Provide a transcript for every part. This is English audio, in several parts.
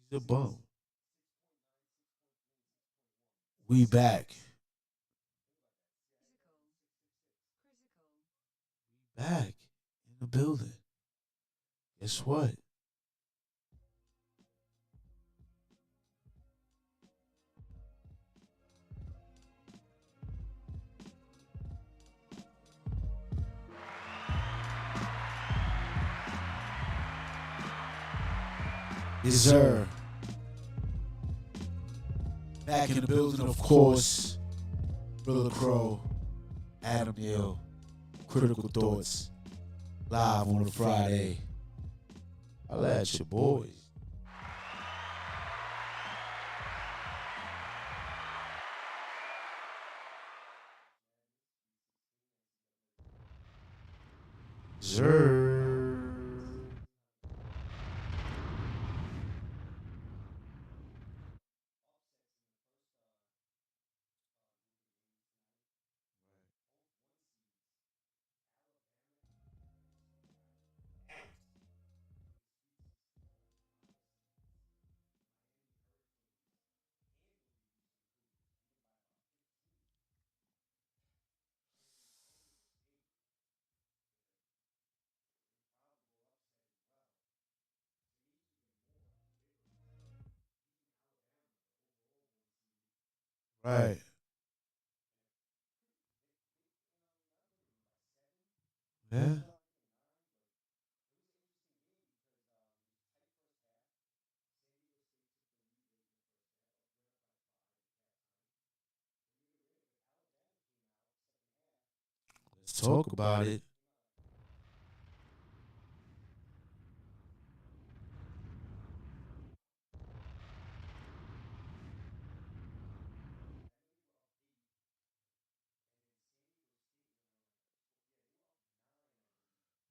He's a bum. We back. Back in the building. Guess what? Yes, sir. Back in the building, of course. Brother Crow, Adam Hill, Critical Thoughts, live on a Friday. Holla at your boys. Sir. Right. Yeah. Let's talk about it.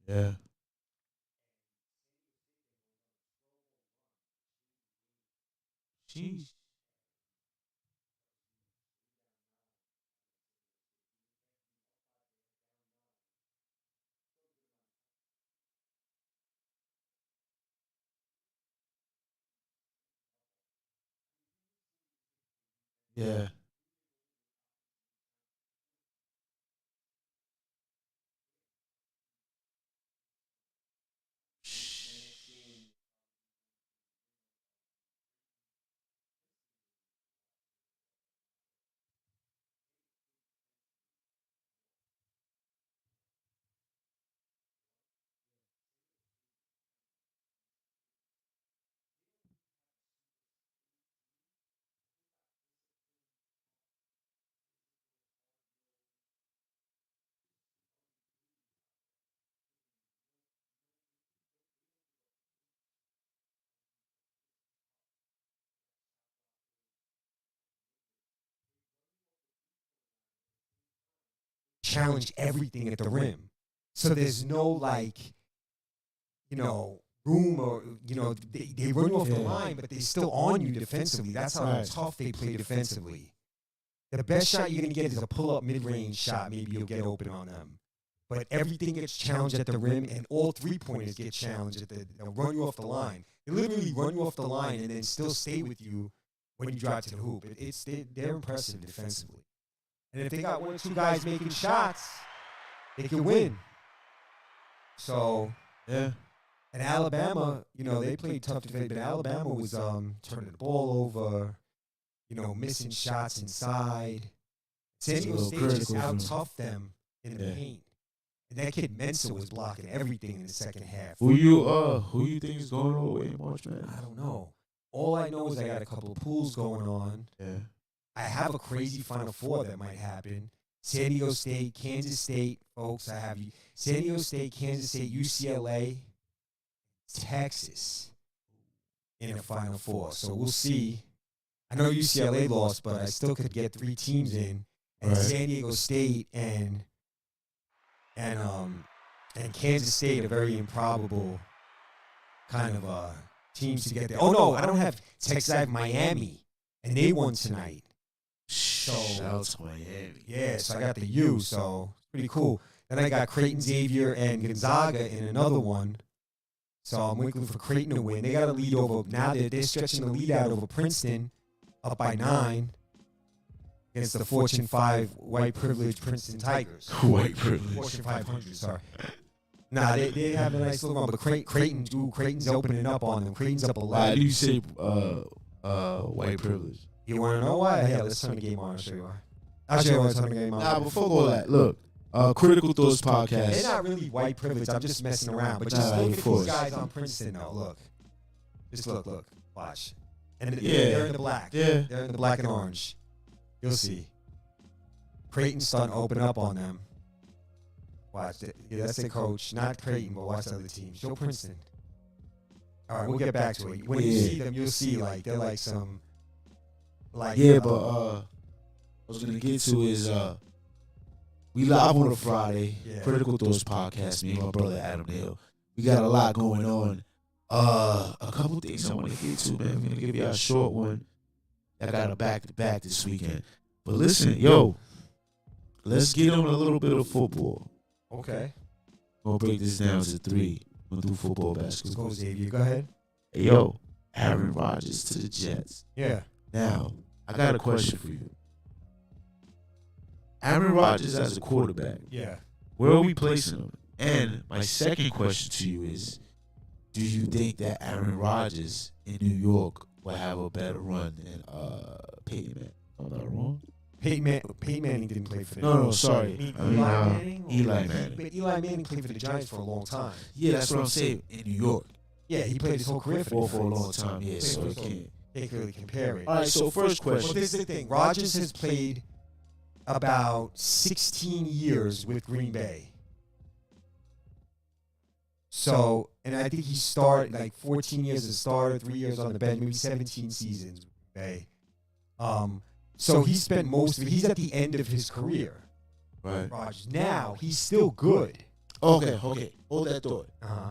Yeah. Jeez. Yeah. Challenge everything at the rim. So there's no room or they run you off the line, but they're still on you defensively. That's how tough they play defensively. The best shot you're gonna get is a pull-up mid-range shot. Maybe you'll get open on them. But everything gets challenged at the rim, and all three-pointers get challenged they'll run you off the line. They literally run you off the line and then still stay with you when you drive to the hoop. They're impressive defensively. And if they got one or two guys making shots, they can win. So, Yeah. and Alabama, they played tough defense, but Alabama was turning the ball over, missing shots inside. San Diego State just out-toughed them in the paint. And that kid Mensa was blocking everything in the second half. Who you think is going all the way in March Madness? I don't know. All I know is I got a couple of pools going on. Yeah. I have a crazy Final Four that might happen. San Diego State, Kansas State, folks. I have San Diego State, Kansas State, UCLA, Texas in a Final Four. So we'll see. I know UCLA lost, but I still could get 3 teams in. And San Diego State and Kansas State are very improbable kind of teams to get there. Oh no, I don't have Texas. I have Miami, and they won tonight. So shout out to Miami. Yeah, so I got the U, so pretty cool. Then I got Creighton, Xavier, and Gonzaga in another one. So I'm waiting for Creighton to win. They got a lead over. Now they're stretching the lead out over Princeton, up by 9 against the Fortune 5 white privileged Princeton Tigers. White privilege. Fortune 500, sorry. Nah, they have a nice little run, but Creighton's opening up on them. Creighton's up a lot. Why do you say white privilege? You want to know why? Yeah, let's turn the game on. I'll show you why. I'll show you why I turn the game on. Nah, before all that, look, Critical Thoughts podcast. They're not really white privilege. I'm just messing around. But just look at these guys on Princeton, though. Look. Just look. Watch. And they're in the black. Yeah. They're in the black and orange. You'll see. Creighton's starting to open up on them. Watch. Yeah, that's the coach. Not Creighton, but watch the other team. Show Princeton. All right, we'll get back to it. When you see them, you'll see, like, they're like some... Like, yeah, but I was going to get to is... we live on a Friday, Critical Thoughts podcast, me and my brother Adam Neal. We got a lot going on. A couple things I want to get to, man. I'm going to give you a short one. I got a back-to-back this weekend. But listen, yo, let's get on a little bit of football. Okay. I'm going to break this down to 3. I'm going to do football, basketball. Let's go, Xavier. Go ahead. Hey, yo, Aaron Rodgers to the Jets. Yeah. Now, I got a question for you. Aaron Rodgers as a quarterback. Yeah. Where are we placing him? And my second question to you is, do you think that Aaron Rodgers in New York will have a better run than Peyton Manning? Am I wrong? Peyton Manning didn't play for the No, sorry. Eli Manning? Eli Manning. But Eli Manning played for the Giants for a long time. Yeah, that's what I'm saying. In New York. Yeah, he played his whole career for a long time. Yeah, so you can't really compare it. All right, so first question. Well, this is the thing. Rodgers has played about 16 years with Green Bay. So, and I think he started like 14 years as a starter, 3 years on the bench, maybe 17 seasons with Green Bay. So he spent most of it. He's at the end of his career. Right. Rodgers. Now, he's still good. Okay. Hold that thought. Uh-huh.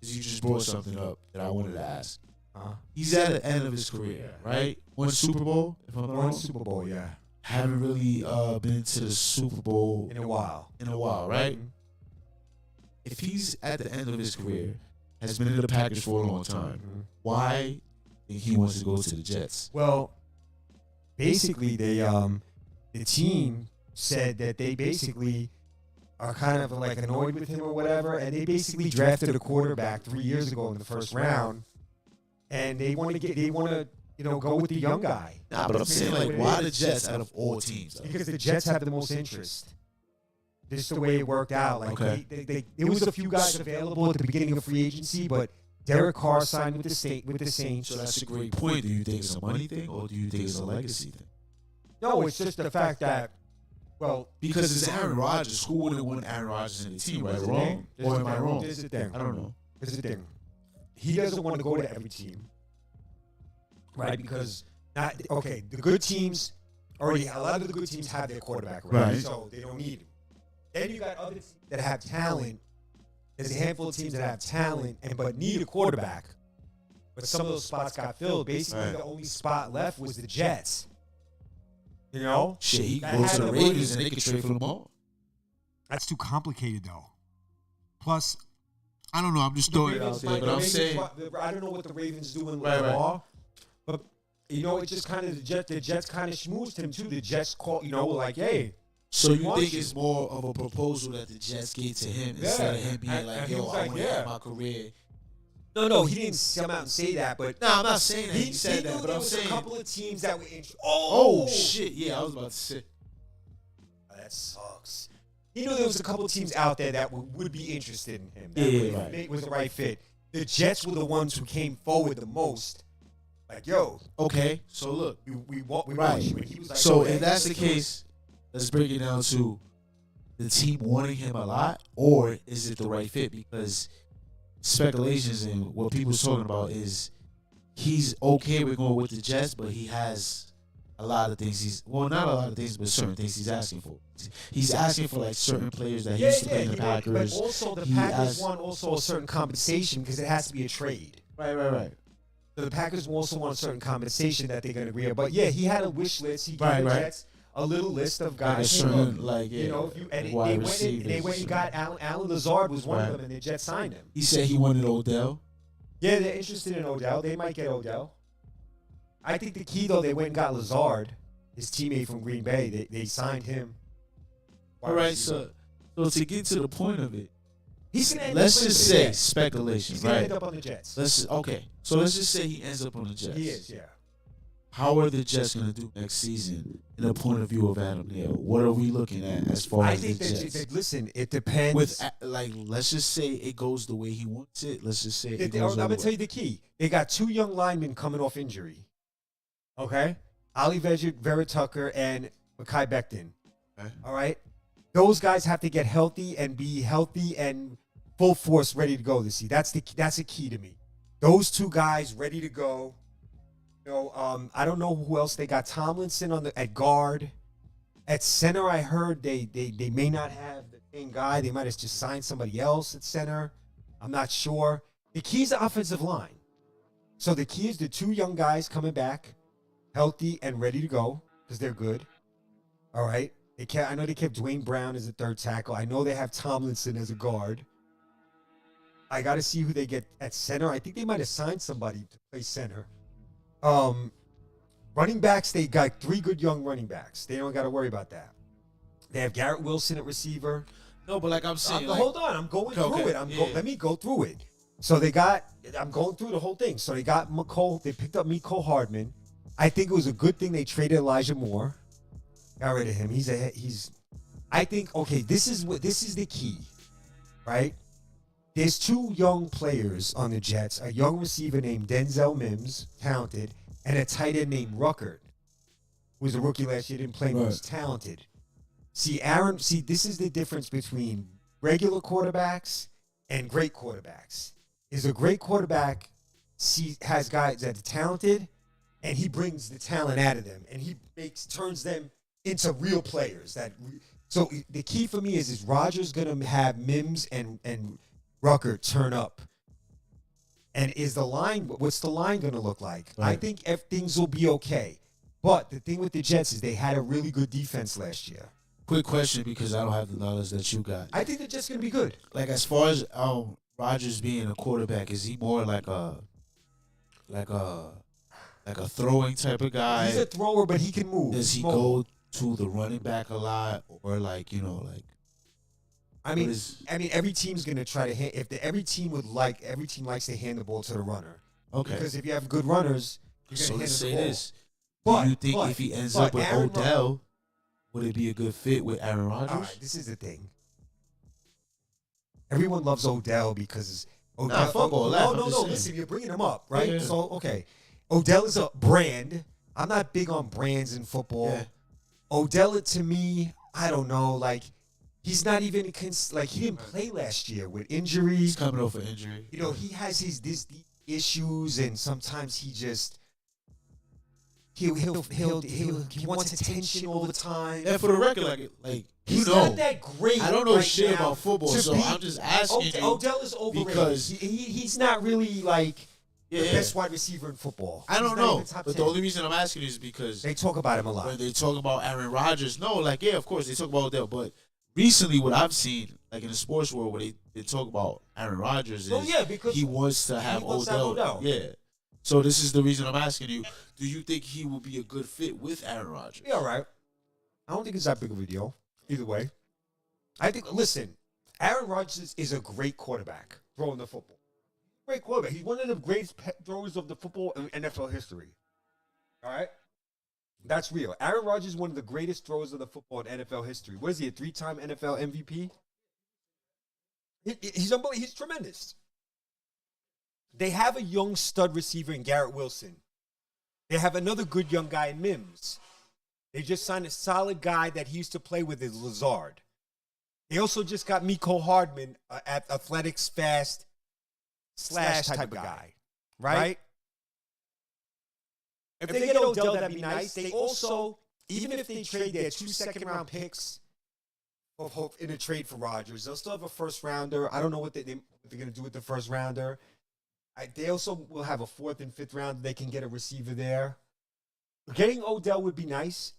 Because you just brought something up that I wanted to ask. Uh-huh. He's at the end of his career, right? Won Super Bowl, if I'm not wrong. Won Super Bowl, yeah. Haven't really been to the Super Bowl in a while, right? Mm-hmm. If he's at the end of his career, has been in the Packers for a long time, why think he wants to go to the Jets? Well, basically, the team said that they basically are kind of like annoyed with him or whatever, and they basically drafted a quarterback 3 years ago in the first round, and they want to go with the young guy. Nah, but I'm saying, like, why the Jets out of all teams? Though? Because the Jets have the most interest. This is the way it worked out. Like, there was a few guys available at the beginning of free agency, but Derek Carr signed with the Saints. So that's a great point. Do you think it's a money thing, or do you think it's a legacy thing? No, it's just the fact that, well, because it's Aaron Rodgers. Who wouldn't want Aaron Rodgers in the team, right? Wrong? Or am I wrong? Here's the thing. I don't know. Here's the thing. He doesn't want to go to every team. Right, because the good teams already. A lot of the good teams have their quarterback already, so they don't need him. Then you got other teams that have talent. There's a handful of teams that have talent but need a quarterback. But some of those spots got filled. Basically, the only spot left was the Jets. You know, shit, he goes to the Ravens and they can trade for them all. That's too complicated, though. Plus, I don't know. I'm just throwing it out there, but I'm saying I don't know what the Ravens do in law. But, it's just kind of the Jets kind of schmoozed him, too. The Jets called, like, hey. So you think it's more of a proposal that the Jets gave to him instead of him being like, yo, I want to end my career. No, he didn't come out and say that, but... No, I'm not saying that he said that, but I'm saying... a couple of teams that were interested. Oh, shit, yeah, I was about to say. That sucks. He knew there was a couple of teams out there that would be interested in him. That was the right fit. The Jets were the ones who came forward the most. Like, yo. Okay, so look. We want you. And he was like, so if that's the case, let's break it down to the team wanting him a lot, or is it the right fit? Because speculations and what people's talking about is he's okay with going with the Jets, but he has a lot of things not a lot of things, but certain things he's asking for. He's asking for, like, certain players that he used to play in the Packers. But also the Packers want a certain compensation because it has to be a trade. Right. So the Packers also want a certain compensation that they're going to agree on. But, yeah, he had a wish list. He gave the Jets a little list of guys. They went and got Alan Lazard was one of them, and the Jets signed him. He said he wanted Odell. Yeah, they're interested in Odell. They might get Odell. I think the key, though, they went and got Lazard, his teammate from Green Bay. They signed him. All right, so to get to the point of it, Let's just say speculation, he's right? gonna end up on the Jets. So let's just say he ends up on the Jets. He is, yeah. How are the Jets going to do next season in the point of view of Adam Neal? What are we looking at as far as the Jets? Listen, it depends. Let's just say it goes the way he wants it. Let's just say it I'm goes going to tell you the key. They got 2 young linemen coming off injury. Okay? Ali Vera Tucker and Mekhi Becton. Okay. All right? Those guys have to get healthy and be healthy and full force ready to go this year. That's the key to me. Those 2 guys ready to go. I don't know who else they got. Tomlinson at guard. At center, I heard they may not have the same guy. They might have just signed somebody else at center. I'm not sure. The key is the offensive line. So the key is the 2 young guys coming back, healthy and ready to go because they're good. All right. I know they kept Dwayne Brown as a 3rd tackle. I know they have Tomlinson as a guard. I got to see who they get at center. I think they might have signed somebody to play center. Running backs, they got 3 good young running backs. They don't got to worry about that. They have Garrett Wilson at receiver. No, but like I'm saying, hold on, I'm going through it. Let me go through it. So I'm going through the whole thing. So they got they picked up Mecole Hardman. I think it was a good thing they traded Elijah Moore. Got rid of him. I think, okay, this is the key, right? There's 2 young players on the Jets, a young receiver named Denzel Mims, talented, and a tight end named Ruckert, who was a rookie last year, didn't play much, talented. See, this is the difference between regular quarterbacks and great quarterbacks. Is a great quarterback has guys that are talented, and he brings the talent out of them, and he turns them into real players. So the key for me is Rodgers going to have Mims and Rucker turn up, and what's the line going to look like? Right. I think things will be okay, but the thing with the Jets is they had a really good defense last year. Quick question, because I don't have the knowledge that you got. I think they're just going to be good. Like, as far as Rodgers being a quarterback, is he more like a throwing type of guy? He's a thrower, but he can move. Does he go to the running back a lot, or I mean, every team's gonna try to every team likes to hand the ball to the runner. Okay. Because if you have good runners, you're gonna hand the ball. This. Do you think if he ends up with Odell, would it be a good fit with Aaron Rodgers? All right, this is the thing. Everyone loves Odell because Odell. Nah, football. No. Listen, you're bringing him up, right? Yeah. So okay, Odell is a brand. I'm not big on brands in football. Yeah. Odell, to me, I don't know. Like, he's not even he didn't play last year with injuries. He's coming off an injury. He has these issues, and sometimes he just he wants attention all the time. And for the record, he's not that great. I don't know shit about football, so I'm just asking you. Odell is overrated because he's not really the best wide receiver in football. I don't know, but the only reason I'm asking is because they talk about him a lot. When they talk about Aaron Rodgers, of course they talk about Odell, but recently what I've seen, in the sports world, where they talk about Aaron Rodgers, is because he wants to have Odell. Yeah. So this is the reason I'm asking you: do you think he will be a good fit with Aaron Rodgers? Yeah, all right. I don't think it's that big of a deal. Either way, I think. Listen, Aaron Rodgers is a great quarterback throwing the football. Great quarterback. He's one of the greatest throwers of the football in NFL history. All right? That's real. Aaron Rodgers is one of the greatest throwers of the football in NFL history. What is he, a 3-time NFL MVP? He's unbelievable. He's tremendous. They have a young stud receiver in Garrett Wilson. They have another good young guy in Mims. They just signed a solid guy that he used to play with, is Lazard. They also just got Mecole Hardman, athletics, fast, slash type of guy, right? If they get Odell, that'd be nice. They also, even if they trade their 2 second-round picks in a trade for Rodgers, they'll still have a first-rounder. I don't know what they're going to do with the first-rounder. They also will have a 4th and 5th round. They can get a receiver there. Getting Odell would be nice.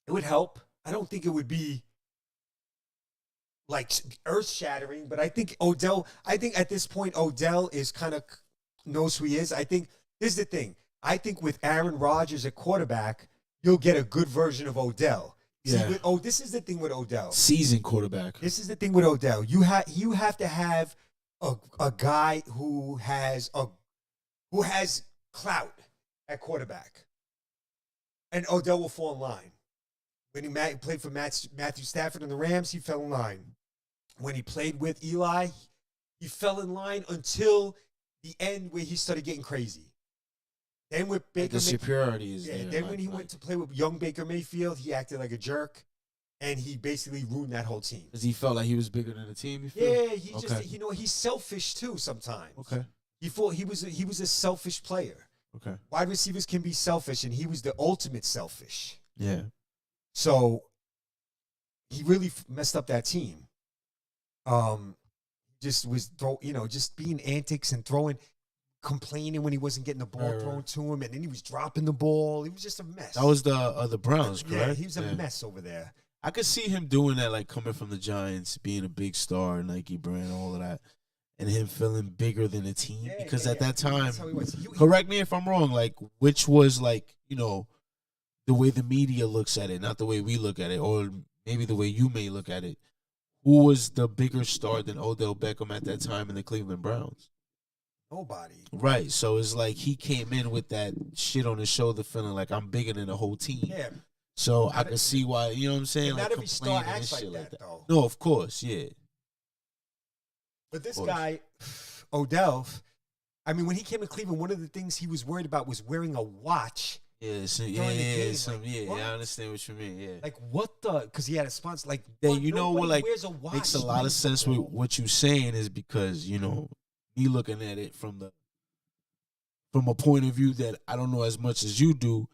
It would help. I don't think it would be like earth shattering, but I think at this point, Odell is kind of knows who he is. I think this is the thing. I think with Aaron Rodgers at quarterback, you'll get a good version of Odell. Yeah. See, this is the thing with Odell. Seasoned quarterback. This is the thing with Odell. You have to have a guy who has clout at quarterback, and Odell will fall in line. When he played for Matthew Stafford and the Rams, he fell in line. When he played with Eli, he fell in line until the end where he started getting crazy. Then with Baker, the superiority is yeah. there, Then when he went to play with young Baker Mayfield, he acted like a jerk, and he basically ruined that whole team. Because he felt like he was bigger than the team. You feel? Yeah, he's selfish too sometimes. Okay. He was a selfish player. Okay. Wide receivers can be selfish, and he was the ultimate selfish. Yeah. So he really messed up that team. Just being antics and complaining when he wasn't getting the ball thrown to him, and then he was dropping the ball. He was just a mess. That was the Browns, correct? Yeah, he was a mess over there. I could see him doing that, like coming from the Giants, being a big star, Nike brand, all of that, and him feeling bigger than the team. Yeah, because at that time, that's how he was. correct me if I'm wrong, like which was like, the way the media looks at it, not the way we look at it, or maybe the way you may look at it. Who was the bigger star than Odell Beckham at that time in the Cleveland Browns? Nobody. Right. So it's like he came in with that shit on his shoulder feeling like I'm bigger than the whole team. Yeah. So I can see why, you know what I'm saying? Like not every star acts like that, though. No, of course, yeah. But this guy, Odell, I mean, when he came to Cleveland, one of the things he was worried about was wearing a watch. Yeah, I understand what you mean. Yeah, like what the? Because he had a sponsor. Like, then you know what? Like, wears a watch makes a lot of sense with what you're saying is because me looking at it from a point of view that I don't know as much as you do.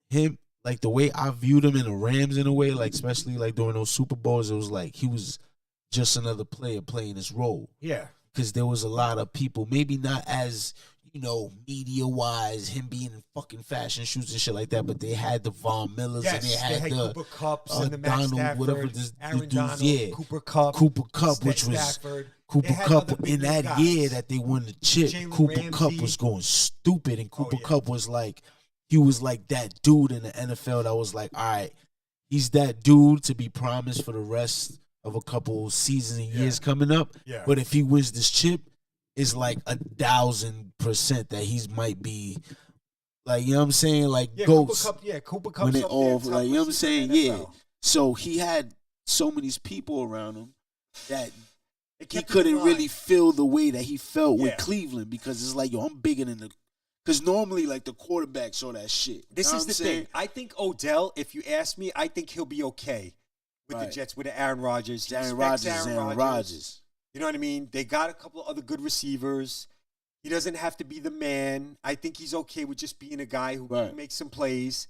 Him, like the way I viewed him in the Rams, in a way, like especially like during those Super Bowls, it was like he was just another player playing his role. Yeah, because there was a lot of people, maybe not as media-wise, him being in fucking fashion shoots and shit like that, but they had the Von Millers and they had the Cooper Kupps and the Matt Donald, Stafford, whatever this Aaron dudes, Donald, yeah, Cooper Kupp, which was Stafford. Cooper Kupp in that guys. year that they won the chip. Jalen Cooper Ramsey. Kupp was going stupid, and Cooper Kupp was like, he was like that dude in the NFL that was like, all right, he's that dude to be promised for the rest of a couple seasons and years coming up. Yeah. But if he wins this chip, it's like 1,000% that he might be, like, you know what I'm saying, like GOATs. Cooper Kupp. When they all, like, you know what I'm saying, yeah. So he had so many people around him that he couldn't really feel the way that he felt with Cleveland, because it's like, I'm bigger than because normally, like, the quarterback saw that shit. This is the thing. I think Odell, if you ask me, I think he'll be okay with the Jets, with Aaron Rodgers. Aaron Rodgers. You know what I mean? They got a couple of other good receivers. He doesn't have to be the man. I think he's okay with just being a guy who can make some plays.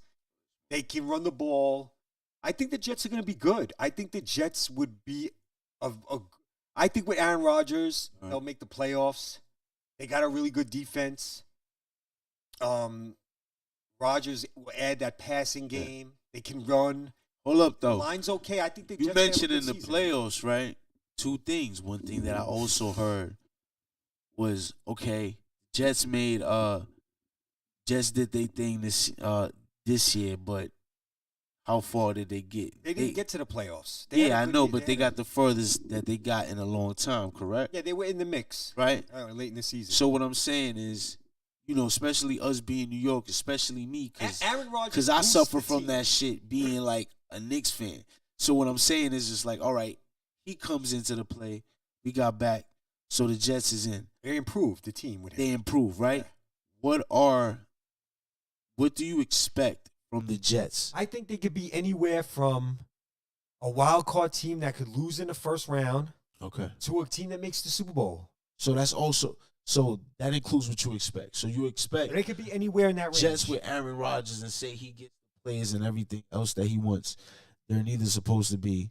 They can run the ball. I think the Jets are going to be good. I think the Jets would be I think with Aaron Rodgers, they'll make the playoffs. They got a really good defense. Rodgers will add that passing game. They can run. Hold up, though. The line's okay. I think you mentioned in the playoffs, right? Two things. One thing that I also heard was, okay, Jets did their thing this year, but how far did they get? They didn't get to the playoffs. I know, but they got the furthest that they got in a long time, correct? Yeah, they were in the mix. Right? Late in the season. So what I'm saying is, especially us being New York, especially me, because I suffer from that shit being like a Knicks fan. So what I'm saying is just like, all right, he comes into the play. We got back. So the Jets is in. They improved the team with him. They improved, right? Yeah. What do you expect from the Jets? I think they could be anywhere from a wild card team that could lose in the first round, to a team that makes the Super Bowl. So that's also that includes what you expect. So you expect they could be anywhere in that range. Jets with Aaron Rodgers, and say he gets the players and everything else that he wants. They're neither supposed to be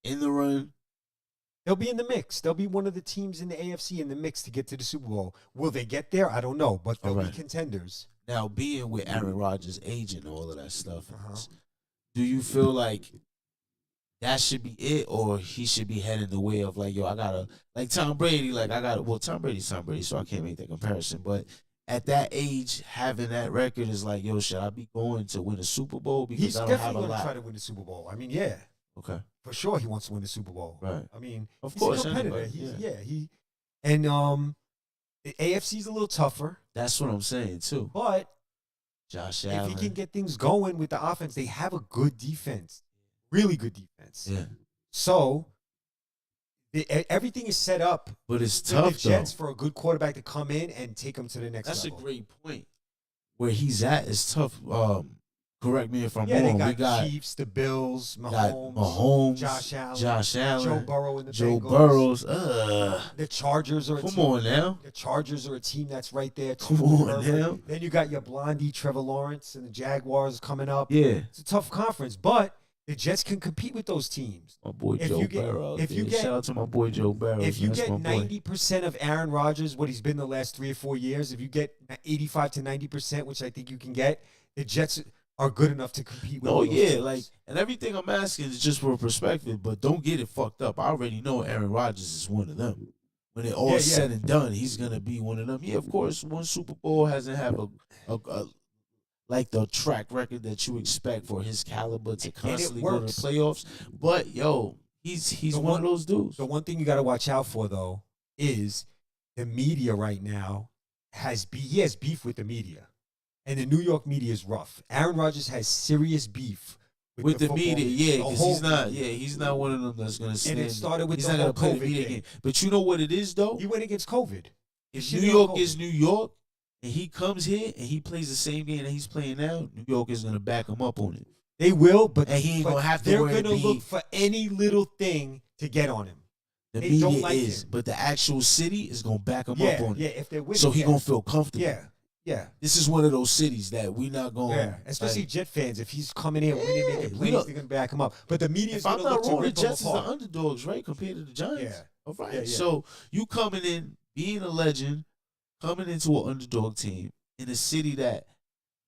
in the run. They'll be in the mix. They'll be one of the teams in the AFC in the mix to get to the Super Bowl. Will they get there? I don't know, but they'll be contenders. Now, being with Aaron Rodgers' agent and all of that stuff, do you feel like that should be it, or he should be heading the way of like, yo, I gotta like Tom Brady, like I gotta. Well, Tom Brady's Tom Brady, so I can't make that comparison. But at that age, having that record is like, yo, should I be going to win a Super Bowl because He's I don't have definitely a going to lot? try to win the Super Bowl. I mean, yeah, Okay, for sure he wants to win the Super Bowl. right. I mean, Of he's course, a competitor. anybody, He's, yeah. he and the AFC's a little tougher, That's what I'm saying too. but Josh if Allen. he can get things going with the offense, they have a good defense, really good defense. Yeah, So everything is set up but it's for tough the Jets though. for a good quarterback to come in and take them to the next That's level. a great point. Where he's at is tough. Correct me if I'm Yeah, wrong. they We got Chiefs, the Bills, got Mahomes, Mahomes, Josh Allen, Joe Burrow in the Joe Bengals. Burrows. The Chargers are a Come team. on now. The Chargers are a team that's right there. Come on now. Then you got your Blondie, Trevor Lawrence, and the Jaguars coming up. Yeah. It's a tough conference, but the Jets can compete with those teams. My boy If Joe you get- Burrow. if you get- Shout out to my boy Joe Burrow. If you That's get my boy. 90% of Aaron Rodgers, what he's been the last 3 or 4 years, if you get 85 to 90%, which I think you can get, the Jets are good enough to compete with Oh all those yeah, teams. like, and everything I'm asking is just for perspective, but don't get it fucked up. I already know Aaron Rodgers is one of them. When it all Yeah, is yeah. said and done, he's gonna be one of them. Yeah, of course, one Super Bowl hasn't have a like the track record that you expect for his caliber to constantly go to the works. playoffs. But yo, he's The one of those dudes. The one thing you got to watch out for, though, is the media right now he has beef with the media. And the New York media is rough. Aaron Rodgers has serious beef With the football media, yeah, the because whole he's not, media. he's not one of them that's gonna stand. And it started with he's the not whole gonna play the COVID media thing. game. But you know what it is though? He went against COVID. If Shit New on York COVID. is New York and he comes here and he plays the same game that he's playing now, New York is gonna back him up on it. They will, but And he ain't gonna have to they're worry gonna be- look for any little thing to get on him. The They media don't like is, him. but the actual city is gonna back him Yeah, up on yeah. it. If they're winning, So he yeah. gonna feel comfortable. Yeah. This is one of those cities that we not going. Yeah, especially Jet fans. If he's coming in, winning, Yeah, making we plays, don't- they're gonna back him up. But the media is If I'm gonna not look to wrong, the rip him Jets is the apart. underdogs, right, compared to the Giants. Yeah. All right. Yeah, yeah. So you coming in, being a legend, coming into an underdog team in a city that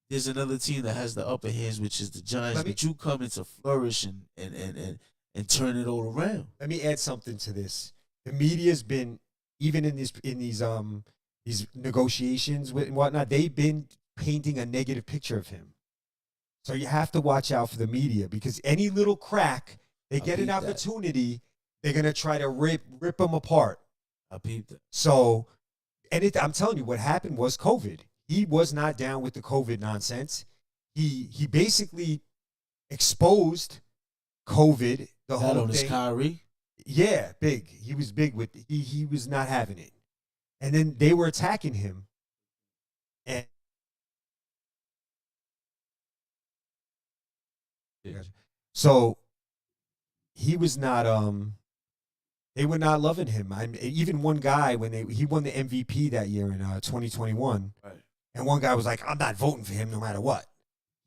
there's another team that has the upper hands, which is the Giants. But you come in to flourish and turn it all around. Let me add something to this. The media's been even in these negotiations and whatnot. They've been painting a negative picture of him. So you have to watch out for the media because any little crack, they get an peep that. opportunity, they're gonna try to rip him apart. I peeped it. So, I'm telling you, what happened was COVID. He was not down with the COVID nonsense. He basically exposed COVID. The That whole on his thing. Kyrie. Yeah, big. He was big with he was not having it. And then they were attacking him. And so he was not they were not loving him. Even one guy when he won the MVP that year in 2021. Right. And one guy was like, "I'm not voting for him no matter what."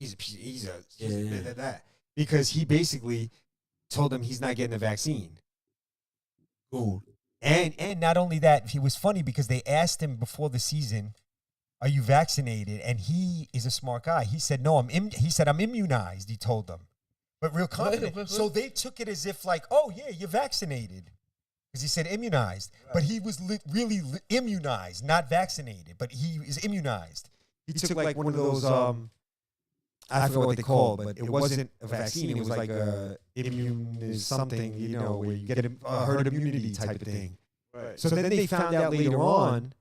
He's that because he basically told him he's not getting the vaccine. Cool. And not only that, he was funny because they asked him before the season, "Are you vaccinated?" And he is a smart guy. He said, "No, he said I'm immunized." He told them, but real confident. So they took it as if like, "Oh yeah, you're vaccinated," because he said immunized, but he was really immunized, not vaccinated, but he is immunized. He took like one of those I forgot what they called, but it wasn't a vaccine. It was like a immune something, where you get a herd immunity type of thing. Right. So then they found out later on,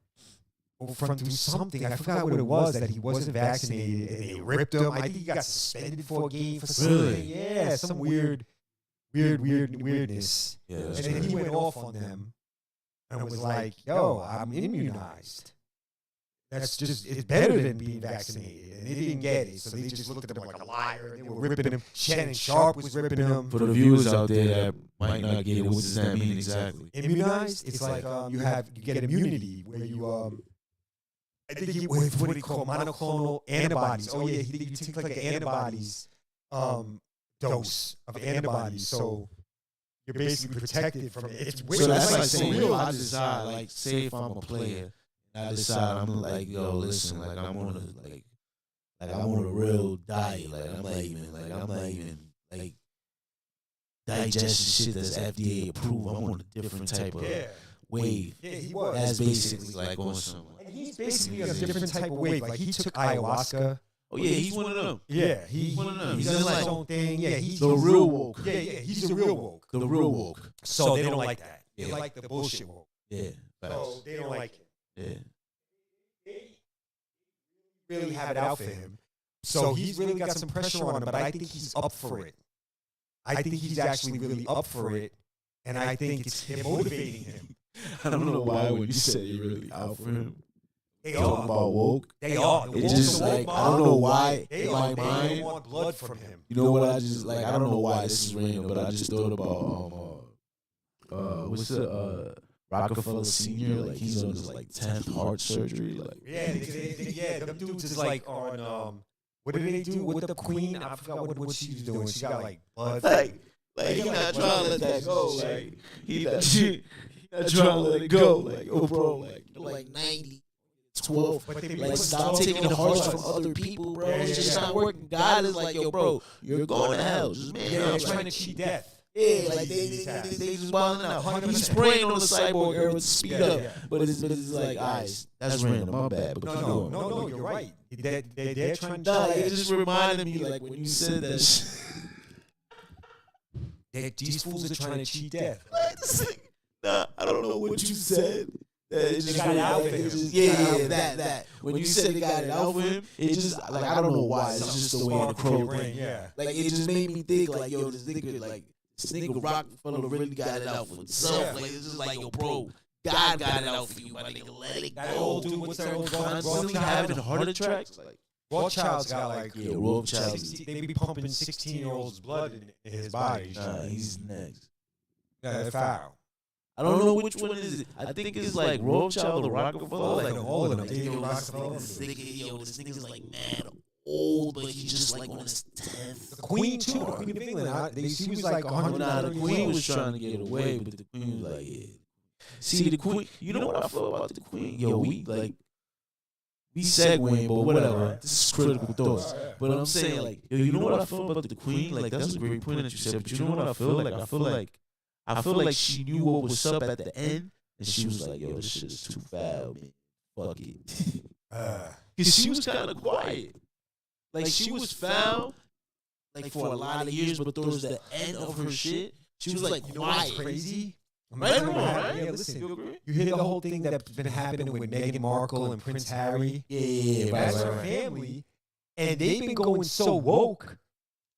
through something, I forgot what it was, that he wasn't vaccinated, and they ripped him. I think he got suspended for a game for something. Really? Yeah, some weirdness. Yeah. And That's then right. he went off on them and was like, "Yo, I'm immunized. That's just, it's better than being vaccinated." And they didn't get it. So they just looked at him like a liar. They were ripping him. Shannon Sharp was ripping him. For the viewers out there that might not get it, what does that mean exactly? Immunized, it's like you get immunity where you I think what do you call monoclonal antibodies? Oh yeah, you take like an antibodies dose of antibodies, so you're basically protected from it. It's weird. So that's It's like so saying, real. yo, I decide, like, say if I'm a player, and I decide I'm like, yo, listen, like I'm on a real diet, like I'm not even like digestion shit that's FDA approved. I'm on a different type of wave. Yeah, he was. That's basically like on some. And he's basically on a different type of wave. Like he took ayahuasca. Oh yeah, he's one of them. Yeah, he's one of them. He He's does like his own thing. Yeah, he's the real woke. Yeah, he's the real woke. The real woke. So they don't like that. They Yeah. like the bullshit woke. Yeah. So they don't like it. Yeah. They really have it out for him. So he's really got some pressure on him, but I think he's up for it. I think he's actually really up for it, and I think they're motivating him. I don't know why when you say you're really out for him. They Talking are. about woke. They are. It's just like I don't know why They in are. my They mind. want blood from him. You know what I just like? I don't know why this is random, but I just thought about what's the Rockefeller Senior? Like he's on his like 10th heart surgery. Like Yeah, them dudes is like on what did they do with the Queen? I forgot what she was doing. She got like blood. like he not trying to let that go. Like he not trying to let it go. Like oh bro, like 90. 12. Like, stop taking hearts from other people, bro. It's just not working. God is like, yo, bro, you're going to hell. Just man, they're trying to cheat death. Yeah, like they just wilding out. He's praying on the cyborg era to speed up, but it's like, alright, that's random. My bad. But No, you're right. They're trying to. Nah, it just reminded me like when you said that shit. These fools are trying to cheat death. Nah, I don't know what you said. It just got it out for him. That. When you said they got it out for him, it just like I don't know why. It's just the way the crow thing. Yeah. Like it just made me think like, yo, this nigga Rockefeller really got it out for himself. Yeah. Like it's just like, yo, bro, God got it out for you, my nigga. Let it That go. old dude, what's that old guy? Constantly having heart attacks. Like Rothschild's got like Rothschild. They be pumping 16-year-olds' blood in his body. Nah, he's next. Yeah, they're foul. I don't know which one is it. I think it's like Rothschild or Rockefeller. Like all of them. Yo, this nigga's like mad old, but he's just like on his 10th. The Queen too. The Queen of England. She was like 100. Nah, the Queen was trying to get away, but the Queen was like, yeah. See, the Queen. You know what I feel about the Queen? Yo, we segueing, but whatever. This is critical thoughts. But I'm saying, like, yo, you know what I feel about the Queen? Like, that's a great point that you said. But you know what I feel like? I feel like she knew what was up at the end, and she was like, yo, this shit is too foul, man. Fuck it. Because she was kind of quiet. Like, she was foul, like, for a lot of years, but towards the end of her shit, she was, like, quiet. Crazy? Right or wrong, right? Yeah, listen. You hear the whole thing that's been happening with Meghan Markle and Prince Harry? Yeah, That's her family. And they've been going so woke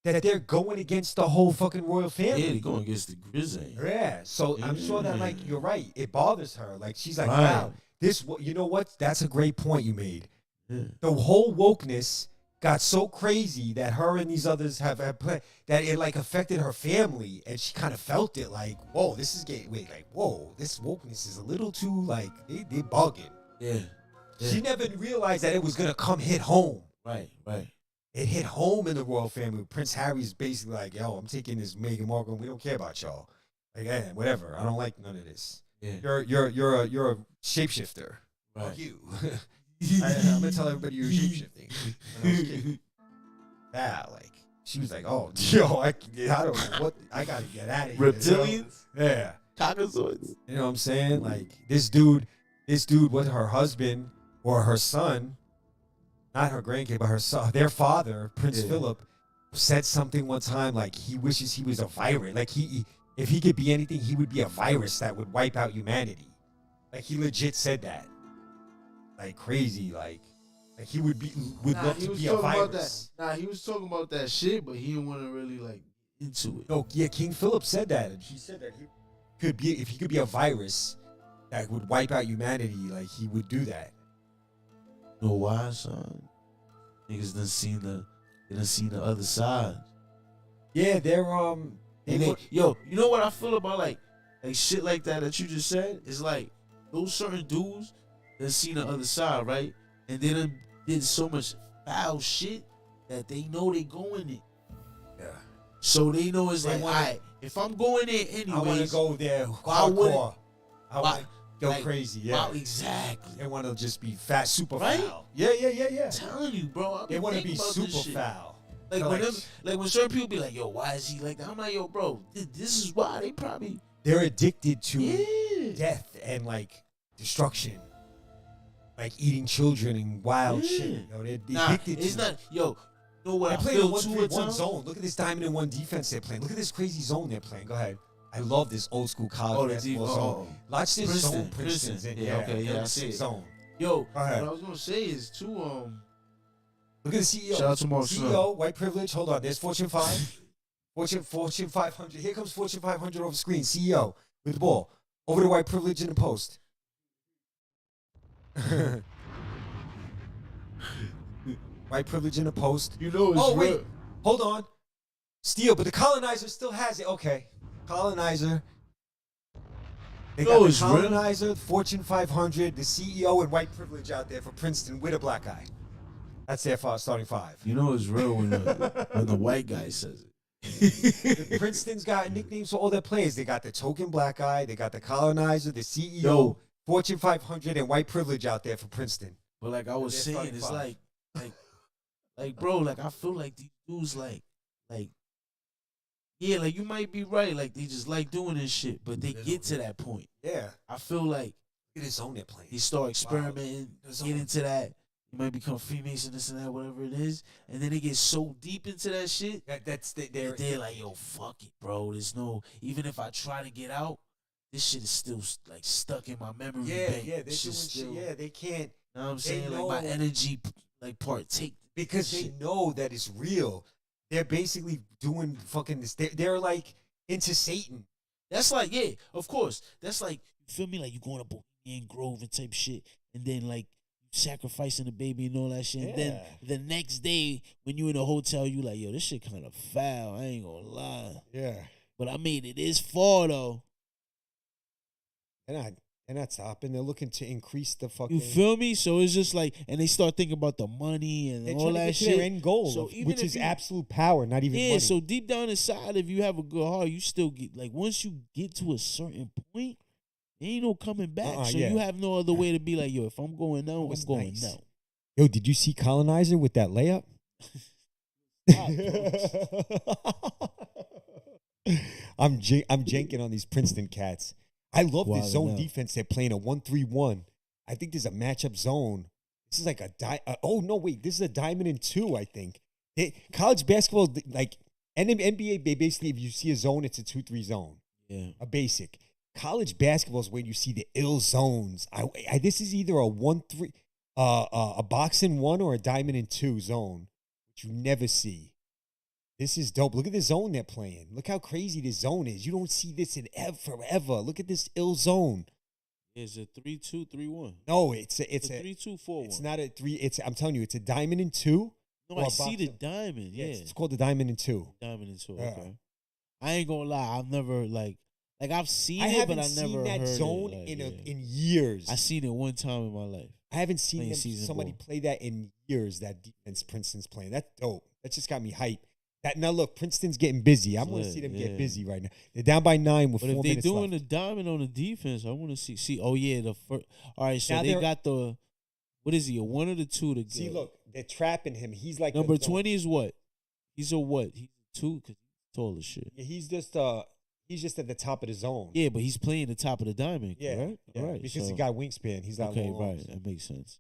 that they're going against the whole fucking royal family. Yeah, they're going against the Grizzly. Yeah, so I'm sure that, like, you're right. It bothers her. Like, she's like, Right. wow, you know what? That's a great point you made. Yeah. The whole wokeness got so crazy that her and these others have that it, like, affected her family, and she kind of felt it, like, whoa, this is getting, whoa, this wokeness is a little too, like, they bugging. Yeah. She never realized that it was going to come hit home. Right. It hit home in the royal family. Prince Harry's basically like, yo, I'm taking this Meghan Markle, and we don't care about y'all. Like, hey, whatever. I don't like none of this. Yeah. You're a shapeshifter. Right. Fuck you. I'm gonna tell everybody you're shapeshifting. When I was a kid. Yeah, like she was like, oh, yo, I don't know what I gotta get out of here. Reptilians? You know? Yeah. Caucasoids? You know what I'm saying? Like this dude was her husband or her son. Not her grandkid, but her son, their father, Prince Philip, said something one time like he wishes he was a virus. Like if he could be anything, he would be a virus that would wipe out humanity. Like he legit said that. Like crazy, like he would love to be a virus. He was talking about that shit, but he didn't want to really like into it. No, yeah, King Philip said that, and he said that he could be if he could be a virus that would wipe out humanity, like he would do that. You know why, son? Niggas done seen the other side. Yeah, yo, you know what I feel about like shit like that you just said? It's like those certain dudes that seen the other side, right? And they done did so much foul shit that they know they going it. Yeah. So they know it's like, all right, if I'm going there anyways, I want to go there hardcore. I want to go like, crazy, yeah. Wow, exactly. They want to just be fat, super right? foul. Yeah. I'm telling you, bro. They want to be super foul. Like when certain people be like, yo, why is he like that? I'm like, yo, bro, this is why they probably they're addicted to death and like destruction, like eating children and wild shit. They're addicted it's to not, yo. You know what? I I played feel a 1-3-1 2 zone. Look at this diamond in one defense they're playing. Look at this crazy zone they're playing. Go ahead. I love this old school college basketball zone. Watch this zone, Princeton's in. I see it. Zone. Yo, what I was gonna say is too. Look at the CEO. Shout out to Mark. CEO, white privilege. Hold on. There's Fortune 5. Fortune 500. Here comes Fortune 500 over screen. CEO with the ball. Over to white privilege in the post. White privilege in the post. You know it's wait. real. Hold on. Steal, but the colonizer still has it. Okay. Colonizer. They got the colonizer, real. Fortune 500, the CEO, and white privilege out there for Princeton with a black eye. That's their starting five. You know it's real when the white guy says it. Princeton's got nicknames for all their players. They got the token black eye, they got the colonizer, the CEO, Fortune 500, and white privilege out there for Princeton. But like I was saying, it's like, bro, like I feel like these dudes yeah, like you might be right. Like they just like doing this shit, but they get to that point. Yeah. I feel like it is on their plane. They start experimenting, get into that. You might become Freemason, this and that, whatever it is, and then they get so deep into that shit. They're like, yo, fuck it, bro. There's no, even if I try to get out, this shit is still like stuck in my memory bank. Yeah, they're doing shit. Yeah, they can't. You know what I'm saying? Like my energy, like partake because they know that it's real. They're basically doing fucking this. They're like into Satan. That's like, yeah, of course. That's like, you feel me? Like you going to Bohemian Grove and type shit, and then like sacrificing the baby and all that shit. Yeah. And then the next day when you in a hotel, you like, yo, this shit kind of foul. I ain't gonna lie. Yeah. But I mean, it is far though. They're not stopping. They're looking to increase the fucking. You feel me? So it's just like, and they start thinking about the money and all that shit. Their end goal, so which is absolute power, not even money. So deep down inside, if you have a good heart, you still get, like, once you get to a certain point, there ain't no coming back. So you have no other way to be like, yo, if I'm going down, I'm going down. Yo, did you see Colonizer with that layup? I'm janking on these Princeton cats. I love this zone defense. They're playing a 1-3-1. I think there's a matchup zone. This is like this is a diamond and two, I think. College basketball, like, and in NBA, basically, if you see a zone, it's a 2-3 zone. Yeah. A basic. College basketball is when you see the ill zones. This is either a 1-3, a box and one or a diamond and two zone, which you never see. This is dope. Look at the zone they're playing. Look how crazy this zone is. You don't see this in forever. Look at this ill zone. It's a 3-2-3-1. No, it's a 3-2-4-1. It's not a 3. I'm telling you, it's a diamond and two. No, I see the diamond. Yeah, it's called the diamond and two. Diamond and two. Okay. I ain't gonna lie. I've never like I've seen it, but I never heard that zone in years. I seen it one time in my life. I haven't seen somebody play that in years. That defense Princeton's playing. That's dope. That just got me hyped. Now look, Princeton's getting busy. I want to see them get busy right now. They're down by 9 with 4 minutes left. But if they're doing the diamond on the defense, I want to see. Oh yeah, the first. All right, so they got the. What is he? A 1 or the 2 to see? Look, they're trapping him. He's like number 20 is what? He's a what? He's a 2 because he's tall as shit. Yeah, he's just at the top of the zone. Yeah, but he's playing the top of the diamond. Yeah, right. Yeah, right. Because he got wingspan. He's not okay. Long Right, arms. that makes sense.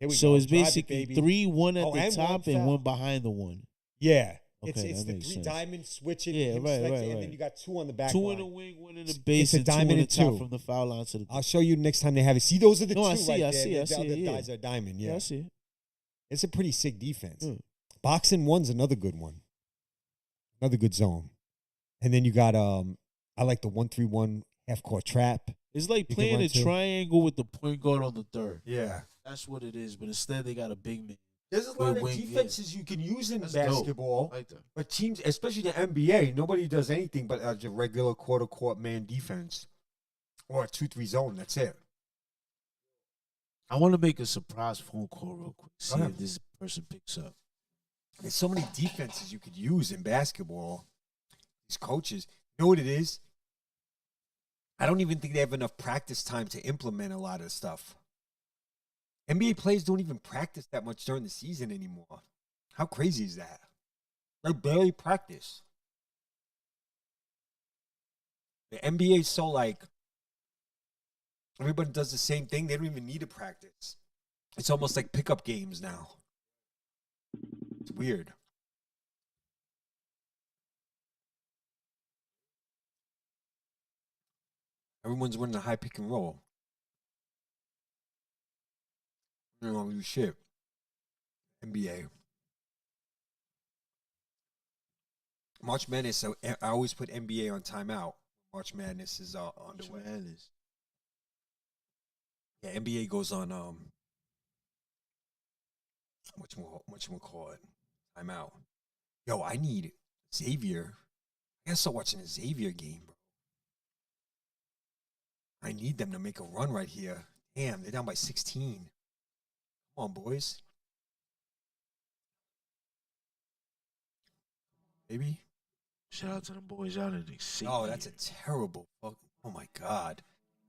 So it's basically 3, 1 at the top and 1 behind the 1. Yeah. Okay, it's the 3 diamonds switching. Yeah, right. And then you got 2 on the back 2 line. in the wing, 1 in the base, it's a diamond and 2 2 from the foul line to the. I'll show you next time they have it. See, those are the 2 I see, right I there. See, I see. The other guys are diamond. Yeah, I see it. It's a pretty sick defense. Boxing 1's another good one. Another good zone. And then you got I like the 1-3-1 half court trap. It's like playing a triangle with the point guard on the third. Yeah. That's what it is. But instead they got a big man. There's a lot of defenses you can use in basketball. Like that. But teams, especially the NBA, nobody does anything but a regular quarter-court man defense. Or a 2-3 zone. That's it. I want to make a surprise phone call real quick. See if this person picks up. There's so many defenses you could use in basketball. These coaches, you know what it is? I don't even think they have enough practice time to implement a lot of stuff. NBA players don't even practice that much during the season anymore. How crazy is that? They barely practice. The NBA is so like everybody does the same thing. They don't even need to practice. It's almost like pickup games now. It's weird. Everyone's running a high pick and roll. You know, you shit. NBA. March Madness, so I always put NBA on timeout. March Madness is underway. Yeah, NBA goes on whatchamacallit, timeout. Yo, I need Xavier. I gotta start watching a Xavier game, bro. I need them to make a run right here. Damn, they're down by 16. Come on, boys. Maybe. Shout out to the boys out in Xavier. Oh, that's a terrible fuck. Oh my God.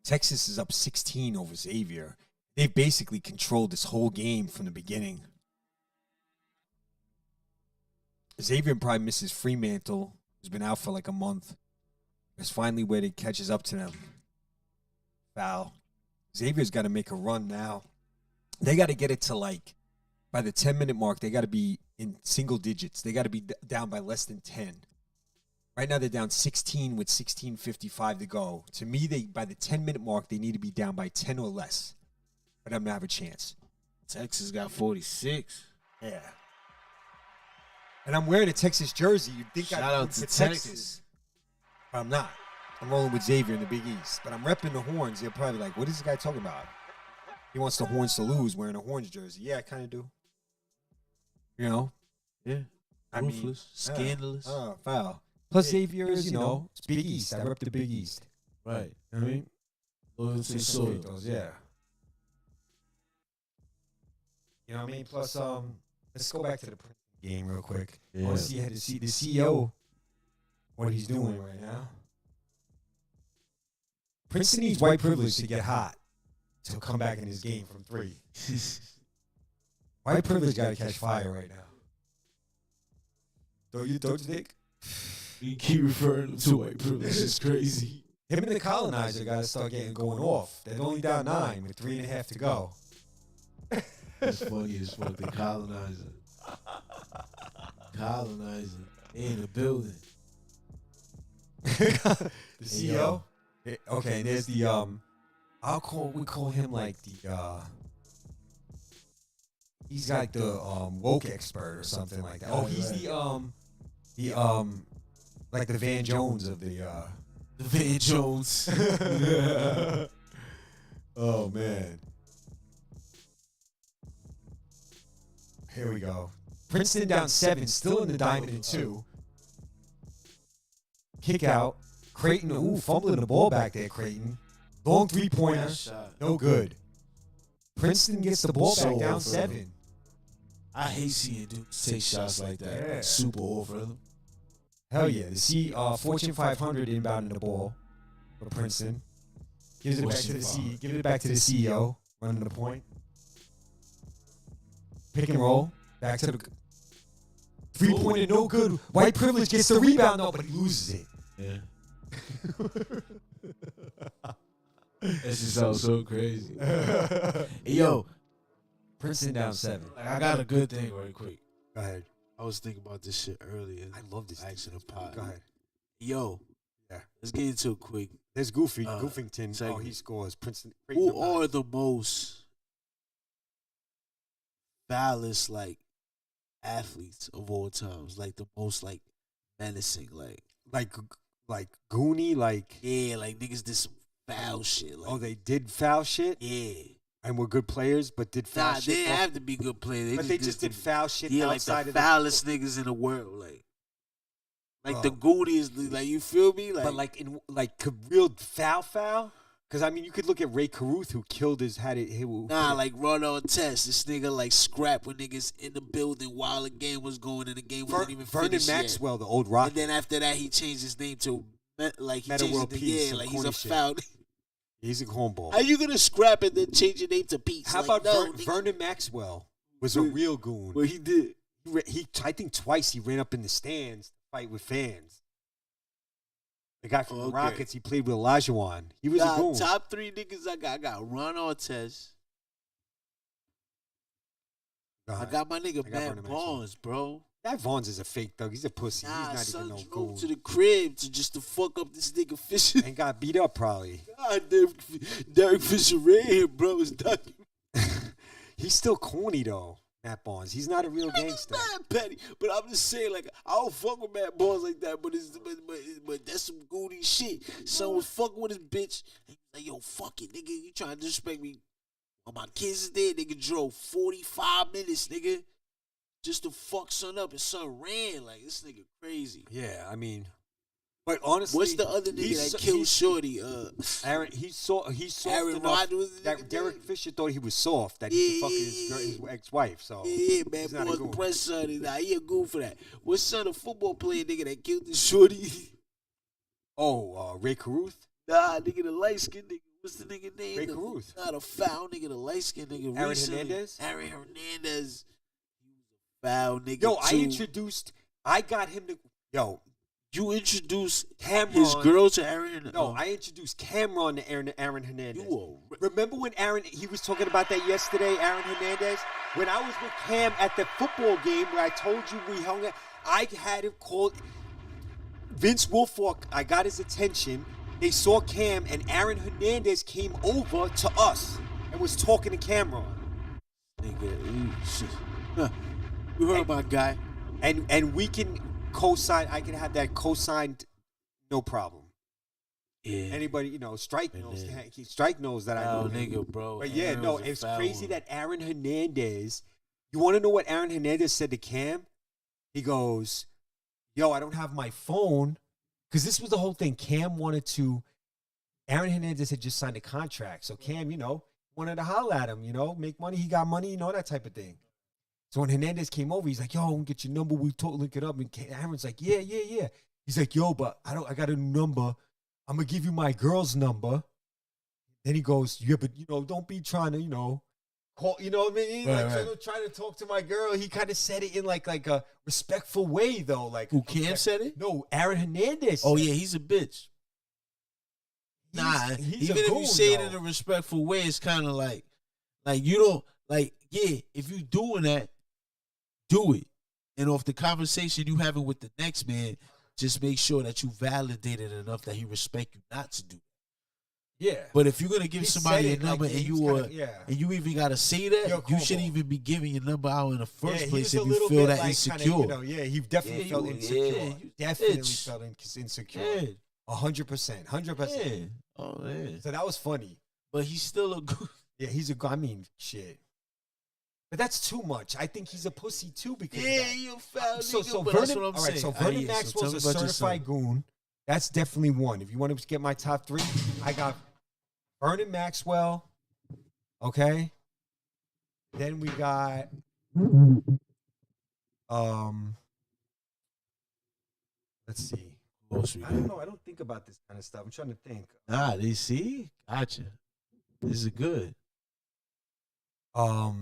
Texas is up 16 over Xavier. They've basically controlled this whole game from the beginning. Xavier probably misses Fremantle, who's been out for like a month. It's finally where it catches up to them. Foul. Xavier's got to make a run now. They got to get it to like, by the 10-minute mark, they got to be in single digits. They got to be down by less than 10. Right now, they're down 16 with 16:55 to go. To me, by the 10-minute mark, they need to be down by 10 or less for them to have a chance. Texas got 46. Yeah. And I'm wearing a Texas jersey. You'd think Shout I'd out root to for Texas. But I'm not. I'm rolling with Xavier in the Big East. But I'm repping the horns. They're probably like, what is this guy talking about? He wants the horns to lose wearing a horns jersey. Yeah, I kind of do. You know? Yeah. Ruthless. Scandalous. Foul. Plus Xavier is, you know, it's Big East. I rep the Big East. Right. You know what I mean? Loyalty soil. Yeah. You know what I mean? Plus, let's go back to the game real quick. Yeah. I want to see the CEO, what he's doing right now. Princeton needs white privilege to get hot to come back in his game from 3. White privilege got to catch fire right now. Don't you think? You keep referring to white privilege. It's crazy. Him and the colonizer got to start going off. They're only down 9 with 3.5 to go. That's funny as fuck. The colonizer. Colonizer. They in the building. The CEO? Okay, and there's the we call him like the he's like the woke expert or something like that. Oh, he's the like the Van Jones of the Van Jones. Oh man. Here we go. Princeton down 7, still in the diamond in 2. Kick out. Creighton, fumbling the ball back there, Creighton. Long 3-pointer. No good. Princeton gets the ball back down 7. I hate seeing dudes take shots like that. Yeah. Super over them. Hell yeah. The Fortune 500 inbounding the ball for Princeton. Gives it back to the CEO, running the point. Pick and roll. Back to the 3-pointer, no good. White privilege gets the rebound, though, but he loses it. Yeah. That just sounds so crazy. Hey, yo, Princeton down 7. I got a good thing right quick. Go ahead. I was thinking about this shit earlier. I love this. Action of pod. Go ahead. Yo, Yeah. let's get into it quick. There's Goofy. Uh, Goofington. segment. Oh, he scores. Princeton. Who are the most foulest like athletes of all times? Like the most like menacing, like Goonie, like yeah, like niggas did some foul shit. Like, they did foul shit yeah. and were good players, but did foul Nah, shit. they didn't have to be good players. But they just did foul shit yeah, like outside the of the foulest niggas in the world, like Bro. the Goonies, like you feel me, like but like in real foul. Because I mean, you could look at Ray Caruth, who nah, like Ronald Test, this nigga like scrap when niggas in the building while the game was going and the game wasn't even Vernon finished Maxwell, the old yet. rock. And then after that, he changed his name to like he Meta changed World it to, Peace, yeah, some like he's corny a shit. foul. He's a cornball. How you gonna scrap and then change your name to Peace? How like, about no, Vernon Maxwell was a real goon. What he did? I think twice he ran up in the stands to fight with fans. The guy from the Rockets, he played with Olajuwon. He was a goon. Top 3 niggas I got Ron Artest. I got my nigga Matt Barnes, bro. That Vaughns is a fake thug. He's a pussy. He's not even no goon. To the crib to fuck up this nigga Fisher. And got beat up probably. God damn, Derek Fisher ran here, bro. It's He's still corny though, Matt Barnes. He's not a real gangster. Mad petty, but I'm just saying, like, I don't fuck with Matt Barnes like that, but that's some goony shit. Son was fucking with his bitch. He was like, yo, fuck it, nigga. You trying to disrespect me? When my kids is there, nigga drove 45 minutes, nigga, just to fuck son up, and son ran. Like, this nigga crazy. Yeah, I mean, but honestly, what's the other nigga that killed Shorty? Aaron. He's soft Aaron enough was the that Derek Fisher thought he was soft, that he could fuck his ex-wife. So yeah, man, boy, press son. Nah, he a goon for that. What's son a football player nigga that killed the Shorty? Oh, Ray Caruth. Nah, nigga, the light skinned nigga. What's the nigga name? Ray Caruth. Not a foul nigga, the light skinned nigga. Aaron Hernandez. Aaron Hernandez. Foul nigga. Yo, I got him to. Yo, you introduced Cameron, his girl to Aaron. No, I introduced Cameron to Aaron Hernandez. Remember when he was talking about that yesterday, Aaron Hernandez? When I was with Cam at the football game where I told you we hung out, I had him called Vince Wilfork. I got his attention. They saw Cam, and Aaron Hernandez came over to us and was talking to Cameron. Nigga, you heard my guy. And we can co-sign. I can have that co-signed, no problem. Yeah. Anybody, Strike knows. Strike knows that I know nigga, bro. But yeah, no, it's crazy that Aaron Hernandez. You want to know what Aaron Hernandez said to Cam? He goes, "Yo, I don't have my phone." Because this was the whole thing. Cam wanted to. Aaron Hernandez had just signed a contract, so Cam, wanted to holler at him. Make money. He got money. That type of thing. So when Hernandez came over, he's like, "Yo, I'm gonna get your number. We talk, link it up." And Aaron's like, "Yeah." He's like, "Yo, but I got a number. I'm gonna give you my girl's number." Then he goes, "Yeah, but don't be trying to, call. You know what I mean? Right. Trying to talk to my girl." He kind of said it in like a respectful way, though. Like who Cam said it? No, Aaron Hernandez. Oh yeah, he's a bitch. He's even if you say it in a respectful way, it's kind of like you don't if you doing that, do it. And off the conversation you having with the next man, just make sure that you validated enough that he respect you not to do it. Yeah. But if you're gonna give somebody a number and you even gotta say that, you shouldn't even be giving your number out in the first place if you feel that insecure. He definitely felt insecure. Definitely felt insecure. 100%. 100%. Oh man. So that was funny. But he's still a good. Yeah, he's a. I mean, shit. But that's too much. I think he's a pussy too because you foul nigga. So but Vernon, that's what I'm saying. So Vernon Maxwell's a certified goon. That's definitely one. If you want to get my top 3, I got Vernon Maxwell. Okay. Then we got let's see. I don't know. I don't think about this kind of stuff. I'm trying to think. They see? Gotcha. This is good. Karl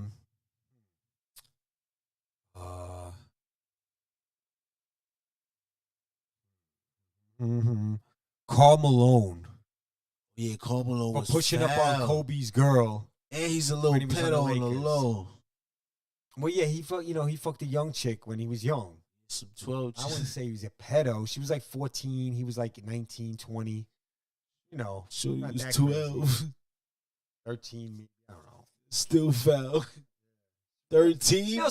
Malone. Yeah, Karl Malone was pushing up on Kobe's girl. And he's a little pedo on the low. Well, yeah, he fucked a young chick when he was young. Some 12. I wouldn't say he was a pedo. She was like 14. He was like 19, 20. So he was 12. 13, maybe. I don't know. Still foul. 13, bro.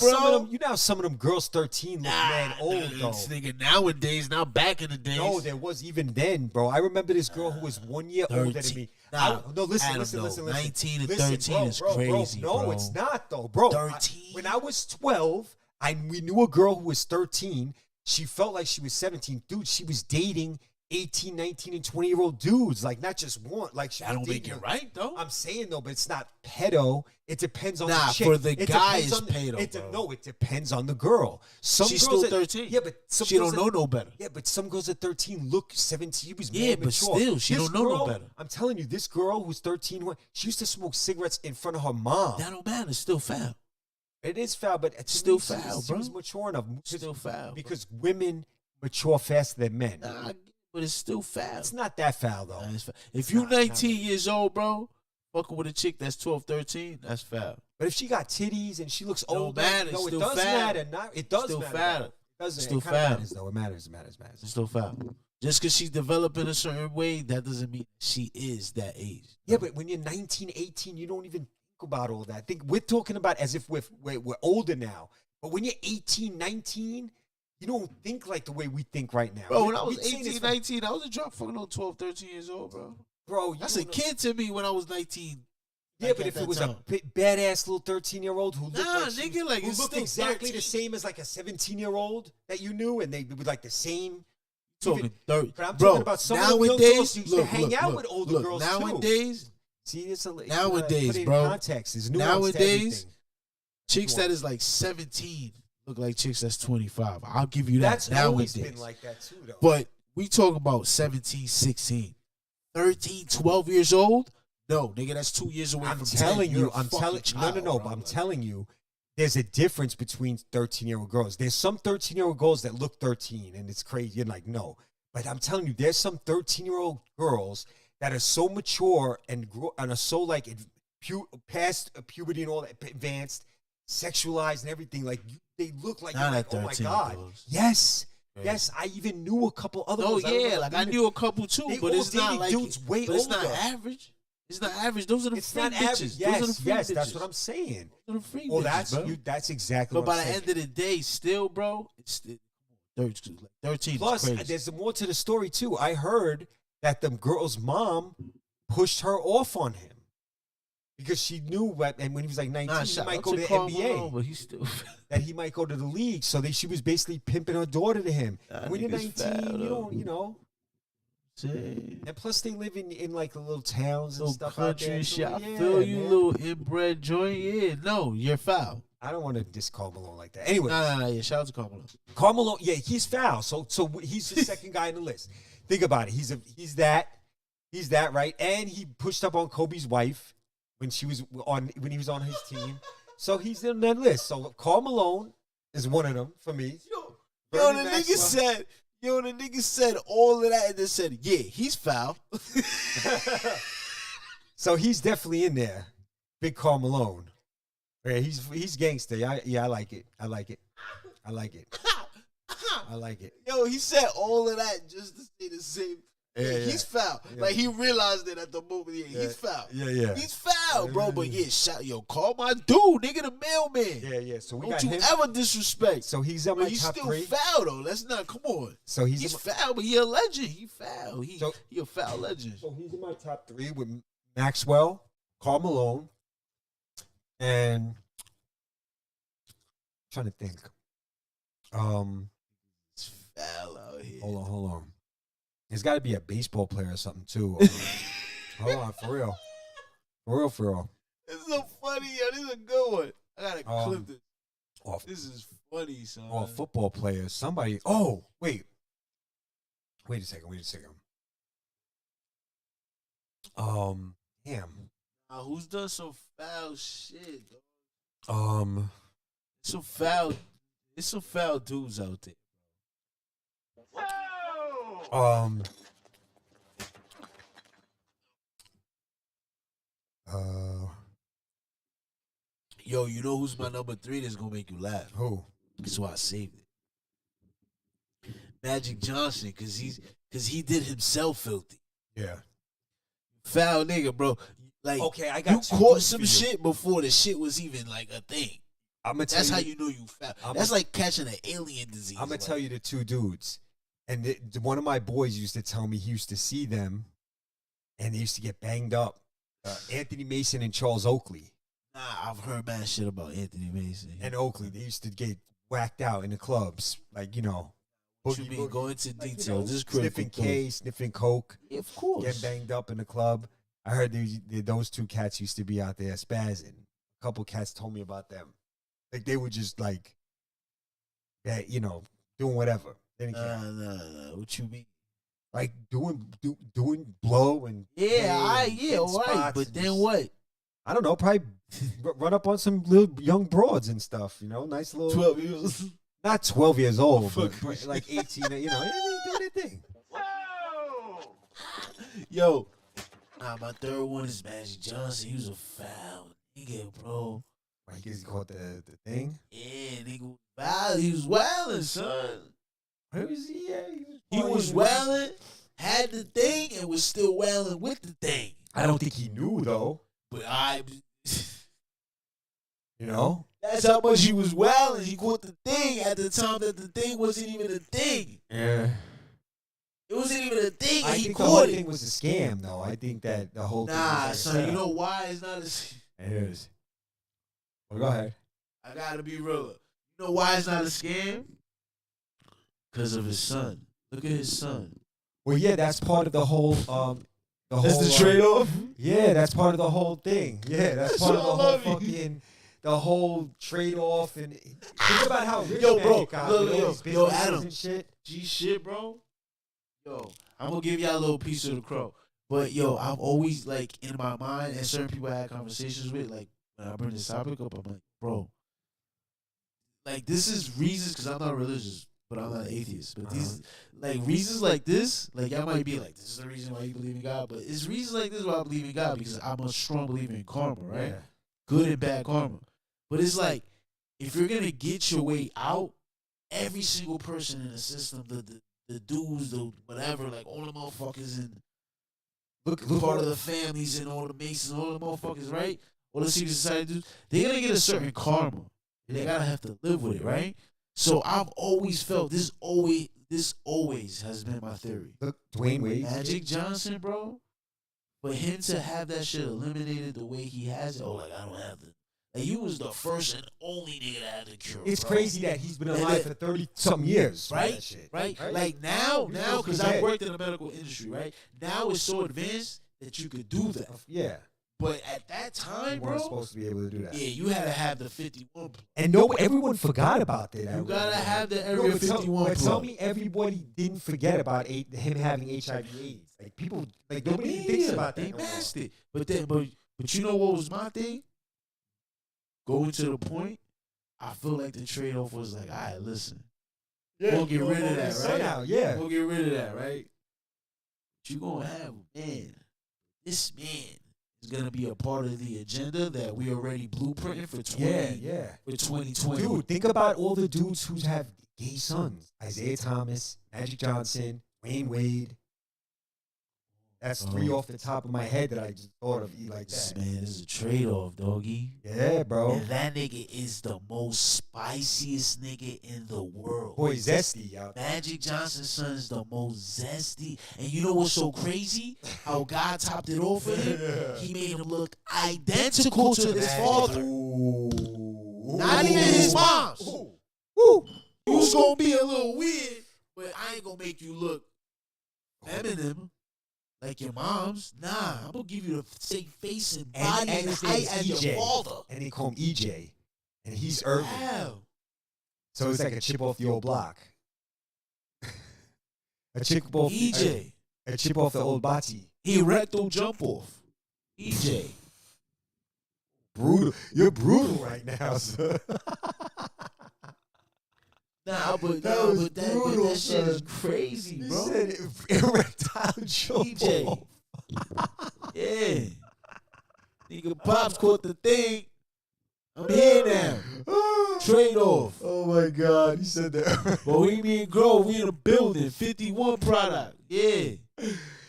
Some of them girls 13 look mad old, though. Nigga, nowadays, not back in the days. No, there was even then, bro. I remember this girl who was 1 year older than me. Listen. 19 and 13 is crazy, bro. No, it's not, though, bro. 13? When I was 12, we knew a girl who was 13. She felt like she was 17. Dude, she was dating 18, 19, and 20-year-old dudes. Like, not just one. Like, I don't make it right, though. I'm saying, though, but it's not pedo. It depends on the chick. For the guy, it's pedo, bro. No, it depends on the girl. She's still 13. Yeah, but she don't know no better. Yeah, but some girls at 13 look 17. She was mature. But still, she don't know no better. I'm telling you, this girl who's 13, she used to smoke cigarettes in front of her mom. That don't matter. It's still foul. It is foul, but to Still me, foul, she bro. was mature enough. Still foul. Because women mature faster than men. Nah, but it's still foul. It's not that foul, though. Nah, if you 19 years old, bro, fucking with a chick that's 12, 13, that's foul. But if she got titties and she looks older, matter. no, it Still does foul. matter. It does Still matter. foul. It doesn't. Still It kind of foul. matters, though. It matters. It's still foul. Just because she's developing a certain way, that doesn't mean she is that age. Yeah, but when you're 19, 18, you don't even think about all that. I think we're talking about as if we're older now. But when you're 18, 19, you don't think like the way we think right now. Bro, when I was 18, 19, I was a drunk fucking on 12, 13 years old, bro. Bro, that's a kid to me when I was 19. Yeah, like but if it was time. a badass little 13-year-old who looked who looked exactly 13. the same as like a 17-year-old that you knew, and they would like the same. Talking 30. But I'm bro, talking about some of the young girls who used to hang out with older girls nowadays, too. See, it's a nowadays, put it bro. In context. There's nowadays, chicks that is like 17 look like chicks that's 25. I'll give you that. That's nowadays. always been like that too, though. But we talk about 17, 16, 13, 12 years old. No, nigga, that's 2 years away from 10. I'm telling you, there's a difference between 13-year-old girls. There's some 13-year-old girls that look 13, and it's crazy. You're like, no. But I'm telling you, there's some 13-year-old girls that are so mature and are so like past puberty and all that, advanced, sexualized and everything. Like they look like, you're like, oh my God. Girls. Yes. Right. Yes, I even knew a couple other ones. Oh yeah, like I knew a couple too, but it's not like dudes way older. It's not average. It's not average. Those are the freak bitches. Yes, those are the freak bitches. That's what I'm saying. Those are the freak well, bitches, bro. That's exactly. But what by I'm the saying. end of the day, still, bro, it's 13. Plus, there's more to the story too. I heard that the girl's mom pushed her off on him because she knew and when he was like 19, he might go to the NBA. But he's still that he might go to the league. So she was basically pimping her daughter to him. When you're 19, you don't, you know. And plus, they live in like the little towns and stuff country out there. And shit. I feel you, little inbred joint. Yeah, no, you're foul. I don't want to diss Karl Malone like that. Anyway, no. Yeah, shout out to Karl Malone. Karl Malone, yeah, he's foul. So he's the second guy on the list. Think about it. He's that right. And he pushed up on Kobe's wife when he was on his team. So he's in that list. So Karl Malone is one of them for me. Yo, the nigga said all of that and then said, yeah, he's foul. So he's definitely in there. Big Karl Malone. Yeah, he's gangster. I like it. I like it. Yo, he said all of that just to say the same. Yeah, he's foul. Yeah. Like he realized it at the moment. Yeah, he's foul. Yeah. He's foul, bro. But call my dude, nigga, the mailman. Yeah. So don't you ever disrespect. So he's on my top three. He's still foul though. Let's not. Come on. So he's foul, but he a legend. He foul. He a foul legend. So he's in my top three with Maxwell, Karl Malone, and I'm trying to think. It's foul out here. Hold on. There's got to be a baseball player or something too. Hold on, for real. This is so funny, yo. This is a good one. I gotta clip this. This is funny, son. Oh, football player. Somebody. Oh, wait a second. Damn. Who's done some foul shit, dog? It's some foul dudes out there. Yo, you know who's my number 3 that's gonna make you laugh? Who? That's why I saved it. Magic Johnson, cause he did himself filthy. Yeah. Foul nigga, bro. Like, okay, I got you caught some shit before the shit was even like a thing. That's how you know you foul. That's like catching an alien disease. I'm gonna tell you the two dudes. And one of my boys used to tell me he used to see them, and they used to get banged up. Anthony Mason and Charles Oakley. Nah, I've heard bad shit about Anthony Mason. And Oakley. They used to get whacked out in the clubs. Like, you know. What you mean? Go into detail. This is sniffing K, sniffing Coke. Yeah, of course. Getting banged up in the club. I heard those two cats used to be out there spazzing. A couple cats told me about them. Like, they were just like, doing whatever. Nah. What you mean? Like doing blow and all right. But then what? I don't know, probably run up on some little young broads and stuff, you know, nice little 12 years. not 12 years old, Fuck. but like 18, you know, they do their thing. Yo, my third one is Magic Johnson. He was a foul nigga, bro. I guess he caught the thing. Yeah, nigga, foul. He was wildin', son. Where was he? Yeah, He was wildin', had the thing, and was still wildin' with the thing. I don't think he knew though. But You know, that's how much he was wildin'. He caught the thing at the time that the thing wasn't even a thing. yeah. It wasn't even a thing. I He think the whole caught it. thing was a scam, though. I think that the whole thing Nah, was son. You know why it's not a scam? It is. Well, go ahead. I gotta be real. You know why it's not a scam? Because of his son. Look at his son. Well, yeah, that's part of the whole. That's the trade-off. Yeah, that's part of the whole thing. Yeah, that's part of the what I whole love you. fucking the whole trade-off. And think about how rich Yo, bro, Magic got look, with all yo, these yo, businesses Adam. and shit. G shit, bro. Yo, I'm gonna give y'all a little piece of the crow. But yo, I've always like in my mind, and certain people I had conversations with, like when I bring this topic up, I'm like, bro, like this is reasons because I'm not religious, but I'm not an atheist. But these like reasons like this, like y'all might be like, this is the reason why you believe in God, but it's reasons like this why I believe in God because I'm a strong believer in karma, right? Yeah. Good and bad karma. But it's like if you're gonna get your way out, every single person in the system, the dudes, the whatever, like all the motherfuckers and Look, part of the families and all the Masons, all the motherfuckers, right? All the secret society dudes, they're gonna get a certain karma. And they gotta have to live with it, right? So I've always felt this always has been my theory. Look, Dwayne Wade. Magic Johnson, bro, for him to have that shit eliminated the way he has it, like I don't have to. Like you was the first and only nigga that had the cure. It's bro. crazy that he's been alive for 30-something years. Right? That shit. Right? Like now, because I forget. worked in the medical industry, right? Now it's so advanced that you could do that. Yeah. But at that You time, weren't bro, supposed to be able to do that. yeah, you had to have the 51. And no, everyone forgot about that. You gotta have the No, Area but tell- 51 But tell plug. me everybody didn't forget about him having HIV/AIDS. Like people, like nobody thinks about that. They no more. masked it. But you know what was my thing? Going to the point, I feel like the trade-off was like, all right, listen, we'll get rid of that, right? Now, yeah. We'll get rid of that, right? But you gonna have man. This man is gonna be a part of the agenda that we already blueprinting for 2020. Dude, think about all the dudes who have gay sons: Isaiah Thomas, Magic Johnson, Wayne Wade. That's three off the top of my head that I just thought of. Like This that. man is a trade-off, doggy. Yeah, bro. And that nigga is the most spiciest nigga in the world. Boy, zesty out there. Magic Johnson's son is the most zesty. And you know what's so crazy? How God topped it off for him? He made him look identical to his father. Not even his mom's. Woo. You was gonna be a little weird, but I ain't gonna make you look feminine like your mom's. Nah, I'm gonna give you the same face and body and his height name's as your EJ. father. And they call him EJ. And he's urban. Wow. So it's like a chip off the old block. a chip off EJ. A chip off the old bati. He rectal jump off. EJ. Brutal. You're brutal right now, sir. That shit is crazy, You bro. said erectile jump EJ. off. Yeah. Nigga Pops caught the thing. I'm here now. Trade off. Oh my God, he said that. But we mean grow. We in a building. 51 product. Yeah.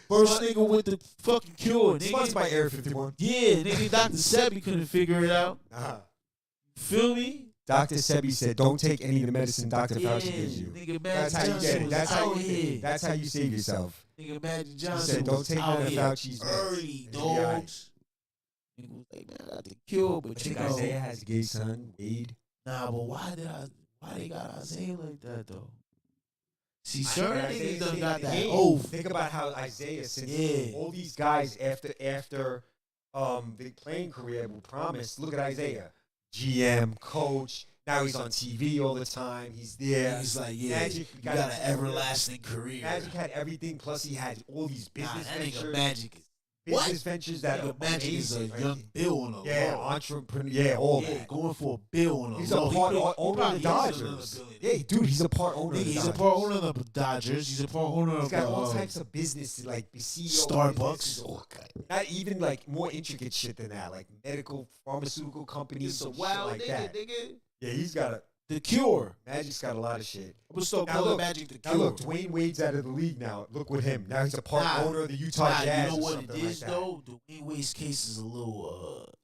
First nigga with the fucking cure. Sponsored by Nigga. Area 51. Yeah, nigga Dr. Sebi couldn't figure it out. Feel me? Dr. Sebi said, "Don't take any of the medicine Dr. Yeah, Fauci gives you." nigga That's Magic how you get Johnson it. was That's how out you. here. That's how you save yourself. Nigga Magic He Johnson said, "Don't was take out none of here Fauci's meds." early, And he got it. dogs. Nigga was like, man, I got the cure, I but you think know, Isaiah has a gay son, Wade. nah, but why they got Isaiah like that though? See, certain niggas done got that oath. Think about how Isaiah, since Yeah. all these guys after the playing career were promised. Look at Isaiah, GM, coach. Now he's on TV all the time. He's there. He's like, yeah, Magic you got an everlasting career. Magic had everything. Plus, he had all these Nah, business that nigga ventures. Magic is business ventures that Nigga, are Magic is a amazing, right? young Bill on a Yeah, low. entrepreneur. Yeah, all Yeah, that. going for a bill on a He's low. a part He owner of the probably is Dodgers. another Yeah, dude, he's a part owner Nigga, of the he's Dodgers. a part owner of the Dodgers. He's a part owner He's of got the all types of businesses, like CEO Starbucks. businesses, not even like more intricate shit than that, like medical, pharmaceutical companies, some shit like that. nigga. Yeah, he's got a The Cure. Magic's got a lot of shit. I'm gonna start Now calling look, Magic the Now Cure. look, Dwayne Wade's out of the league now. Look with him. Now he's a part owner of the Utah Jazz. You know or what something it is like that. though? Dwayne Wade's case is a little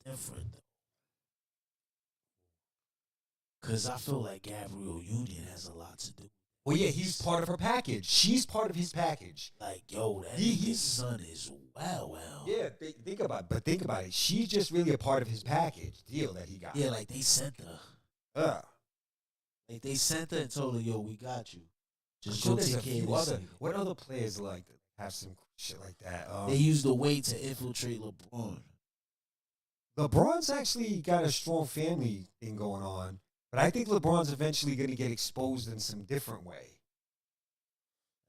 different though. Cause I feel like Gabrielle Union has a lot to do. Well, yeah, he's part of her package. She's part of his package. Like, yo, that His son is well. Yeah, think about it. But think about it. She's just really a part of his package deal that he got. Yeah, like they sent her. Like they sent her and told her, yo, we got you. Just go take care of this. What other players like that have some shit like that? They used the weight to infiltrate LeBron. LeBron's actually got a strong family thing going on, but I think LeBron's eventually going to get exposed in some different way.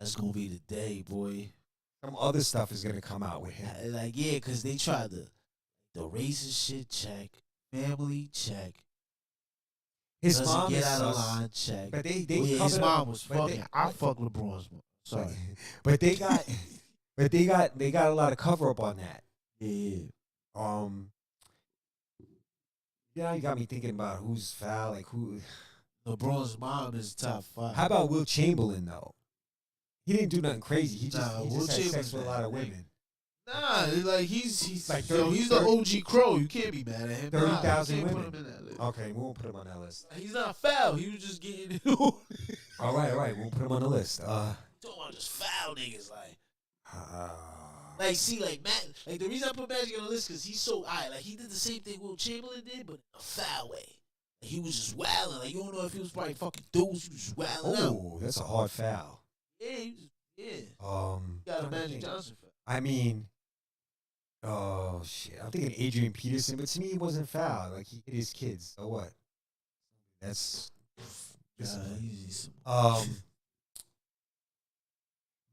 That's gonna be the day, boy. Some other stuff is going to come out with him. Like, yeah, because they tried the racist shit check, family check. His Doesn't mom get is out of sus. line check. But they his covered mom up- was but fucking. they- I fuck LeBron's mom. Sorry. But they got they got a lot of cover up on that. Yeah. Yeah, you got me thinking about who's foul, like who. LeBron's mom is top 5. How about Will Chamberlain though? He didn't do nothing crazy. He just Will had sex Chamberlain's with a lot of bad, women. Nah, like he's Like yo, he's the OG Crow. You can't be mad at him. 30,000 you can't women. put him in that list. Okay, we won't put him on that list. He's not foul. He was just getting. All right, we won't put him on the list. Talking about just foul niggas, like see, like Matt, like the reason I put Magic on the list because he's so like he did the same thing Will Chamberlain did, but in a foul way. Like, he was just wilding. Like you don't know if he was probably fucking dudes. He was just wilding out. Oh, that's a hard foul. Yeah, he was, yeah. He Got a Magic Johnson foul. I mean, oh shit. I'm thinking Adrian Peterson, but to me, he wasn't foul. Like he hit his kids. So what? That's He's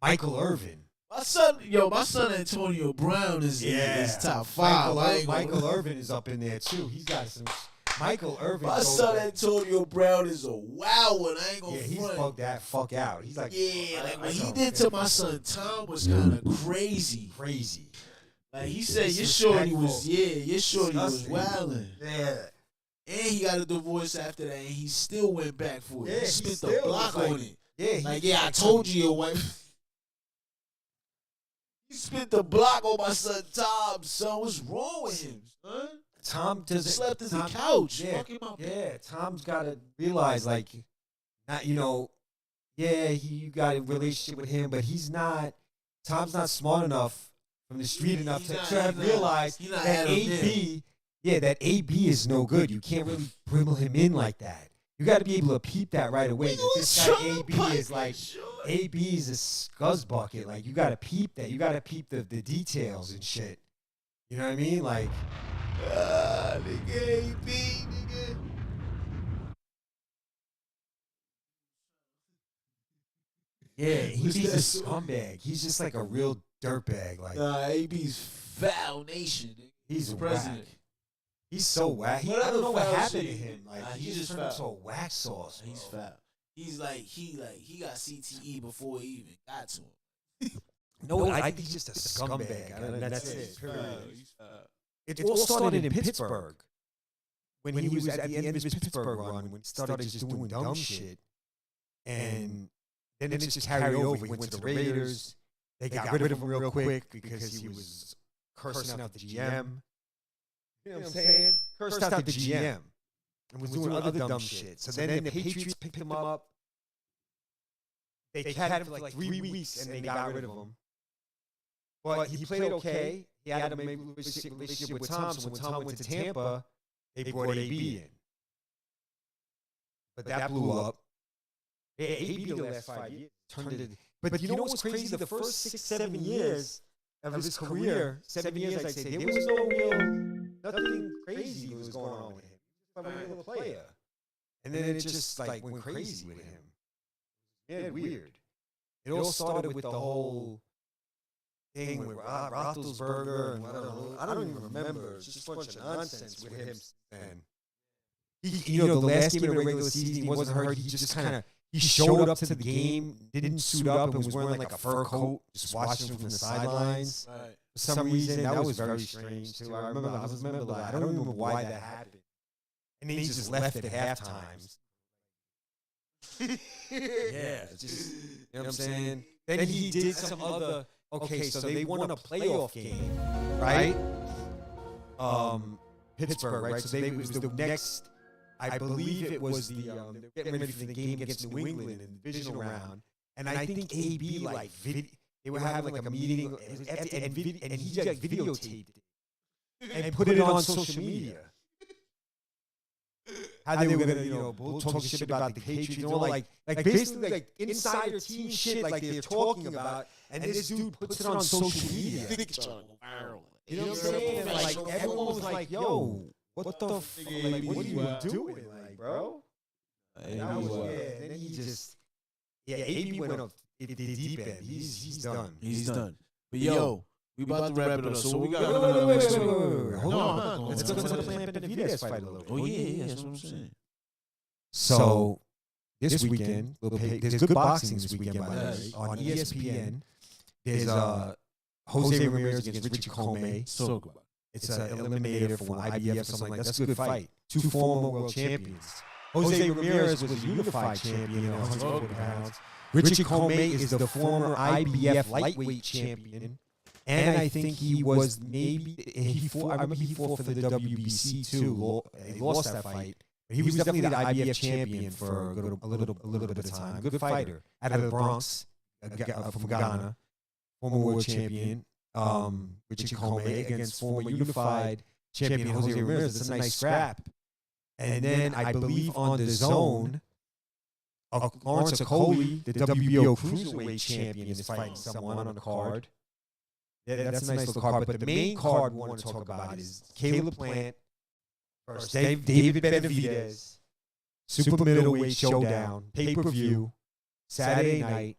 Michael Irvin. my son Antonio Brown is top 5. Michael Irvin is up in there too. He's got some. Michael Irvin. My son Antonio Brown is a wild one. I ain't gonna he's front. bugged that fuck out. He's like, like what he did to my son Tom was kind of crazy. Like he said, your shorty was wilding. Yeah. And he got a divorce after that, and he still went back for it. Yeah, he spent the block on it. Yeah, I told you your wife. He spent the block on my son Tom. Son, what's wrong with him, son? Tom doesn't Slept on the couch. Yeah, Fucking my Tom's got to realize, like, not you got a relationship with him, but Tom's not smart enough from the street enough to have realized that AB, that AB is no good. You can't really dribble him in like that. You got to be able to peep that right away. That this guy AB is a scuzz bucket. Like, you got to peep that. You got to peep the details and shit. You know what I mean? Like, nigga, AB, nigga. Yeah, he's a scumbag. He's just like a real dirtbag. Like, AB's foul nation. Nigga. He's president. Whack. He's so whack. I don't know what happened to him. Like, he just turned into a wax sauce. Bro. He's foul. He's like he got CTE before he even got to him. No, I think he's just a scumbag. That's it. It all started in Pittsburgh. When he was at the end of his Pittsburgh run, when he started just doing dumb shit. And then it just carried over. He went to the Raiders. They got rid of him real quick because he was cursing out the GM. You know what I'm saying? Cursed out the GM. And was doing other dumb shit. So then the Patriots picked him up. They had him for like 3 weeks, and they got rid of him. But he played okay. He had a relationship with Tom. So when Tom went to Tampa, they brought AB in. But that blew up. Yeah, AB the last 5 years turned it. But you know what's crazy? The first 6, 7 years of his career, 7 years, I'd say, there was nothing crazy was going on with him. He was a regular player. And then it just like went crazy with him. Yeah, weird. It all started with the whole thing with Roethlisberger and I don't even remember. It's just a bunch of nonsense with him. And the last game of the regular season, he wasn't hurt. He just kind of he showed up to the game, didn't suit up, and was wearing like a fur coat, just watching him from the sidelines. Right. For some reason, that was very strange too. I remember I don't remember why that happened. And then he just left at halftime. Yeah, just you know what I'm saying. Then he did some other. Okay, so they won a playoff game, right? Pittsburgh, right? So it was the next. I believe it was they were getting ready for the game against New England in the divisional round, and I think AB they were having like a meeting, and he like videotaped it and put it on social media. How they were gonna, talk shit about the Patriots, like basically like insider team shit, like they're talking about, and this dude puts it on social media. You know what I'm saying? And like everyone was like, "Yo, what the like? What are you doing, like, bro?" And then he just, AB went up the deep end. He's done. He's done. But yo, we about to wrap it up. So we got wait. Hold on. Let's go to the Plant Benavidez fight a little bit. Oh yeah, that's what I'm saying. So this weekend, there's good boxing this weekend, by the way. On ESPN, there's Jose Ramirez against Richie Comey. So good. It's an eliminator for an IBF or something like that. That's a good fight. Two former world champions. Jose Ramirez was a unified champion at 140 pounds. Richie Comey is the former IBF lightweight champion. And I think he was I remember he fought for the WBC too. He lost that fight. But he was definitely the IBF champion for a little bit of time. Good fighter. Out of the Bronx, from Ghana. Former world champion. Richie Comey against former unified champion Jose Ramirez. It's a nice scrap. And then I believe on the zone, Lawrence Okoli, the WBO cruiserweight champion, is fighting someone on the card. Yeah, that's a nice little card. But the main card we want to talk about is Caleb Plant versus David Benavidez, super middleweight showdown, pay-per-view, Saturday night.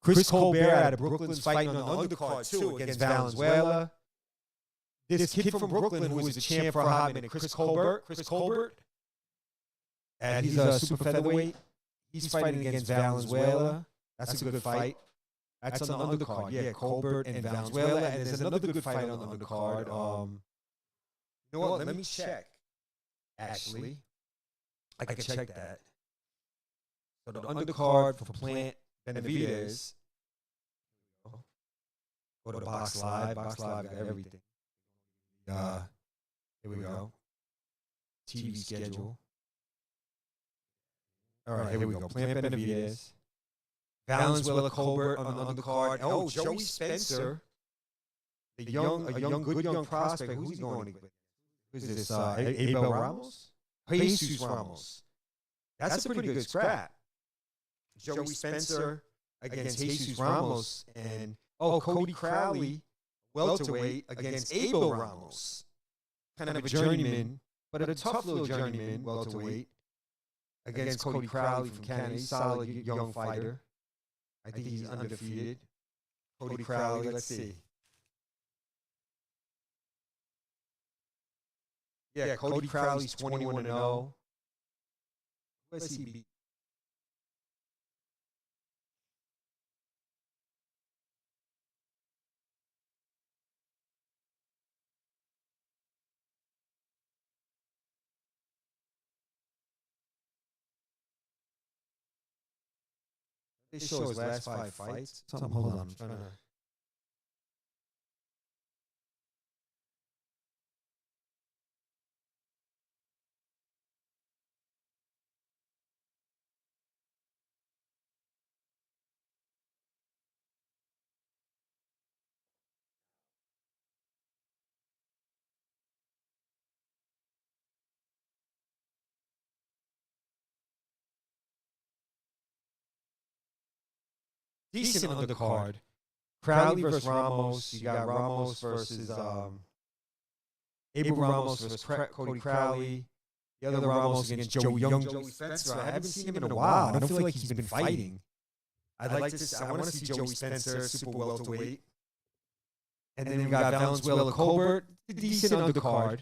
Chris Colbert out of Brooklyn's fighting on the undercard too against Valenzuela. This kid from Brooklyn who was the champ for a hot minute, Chris Colbert, and he's a super featherweight. He's fighting against Valenzuela. That's a good fight. That's on the undercard. Yeah, Colbert and Valenzuela. And there's another good fight on the undercard. You know what? Let me check. Actually, I can check that. So the undercard for Plant Benavidez. Go to Box Live. Box Live got everything. Here we go. TV schedule. All right, here we go. Plant Benavidez. Valenzuela Colbert on the undercard. Oh, Joey Spencer, a good young prospect. Who's he going with? Who's this? Abel Ramos? Jesus Ramos. That's a pretty good scrap. Joey Spencer against Jesus Ramos. And, Cody Crowley, welterweight, against Abel Ramos. Kind of a journeyman, but a tough little journeyman, welterweight, against Cody Crowley from Canada. He's a solid young fighter. I think he's undefeated. Cody Crowley, let's see. Yeah, Cody Crowley's 21-0. Who has he beat? They show his last 5 fights. Hold on. I'm trying to. Decent undercard. Crowley versus Ramos. You got Ramos versus Abel Ramos versus Cody Crowley. The other Ramos against Joey Spencer. I haven't seen him in a while. I don't feel like he's been fighting. I want to see Joey Spencer, super welterweight. And then we got Valenzuela Colbert, the decent undercard.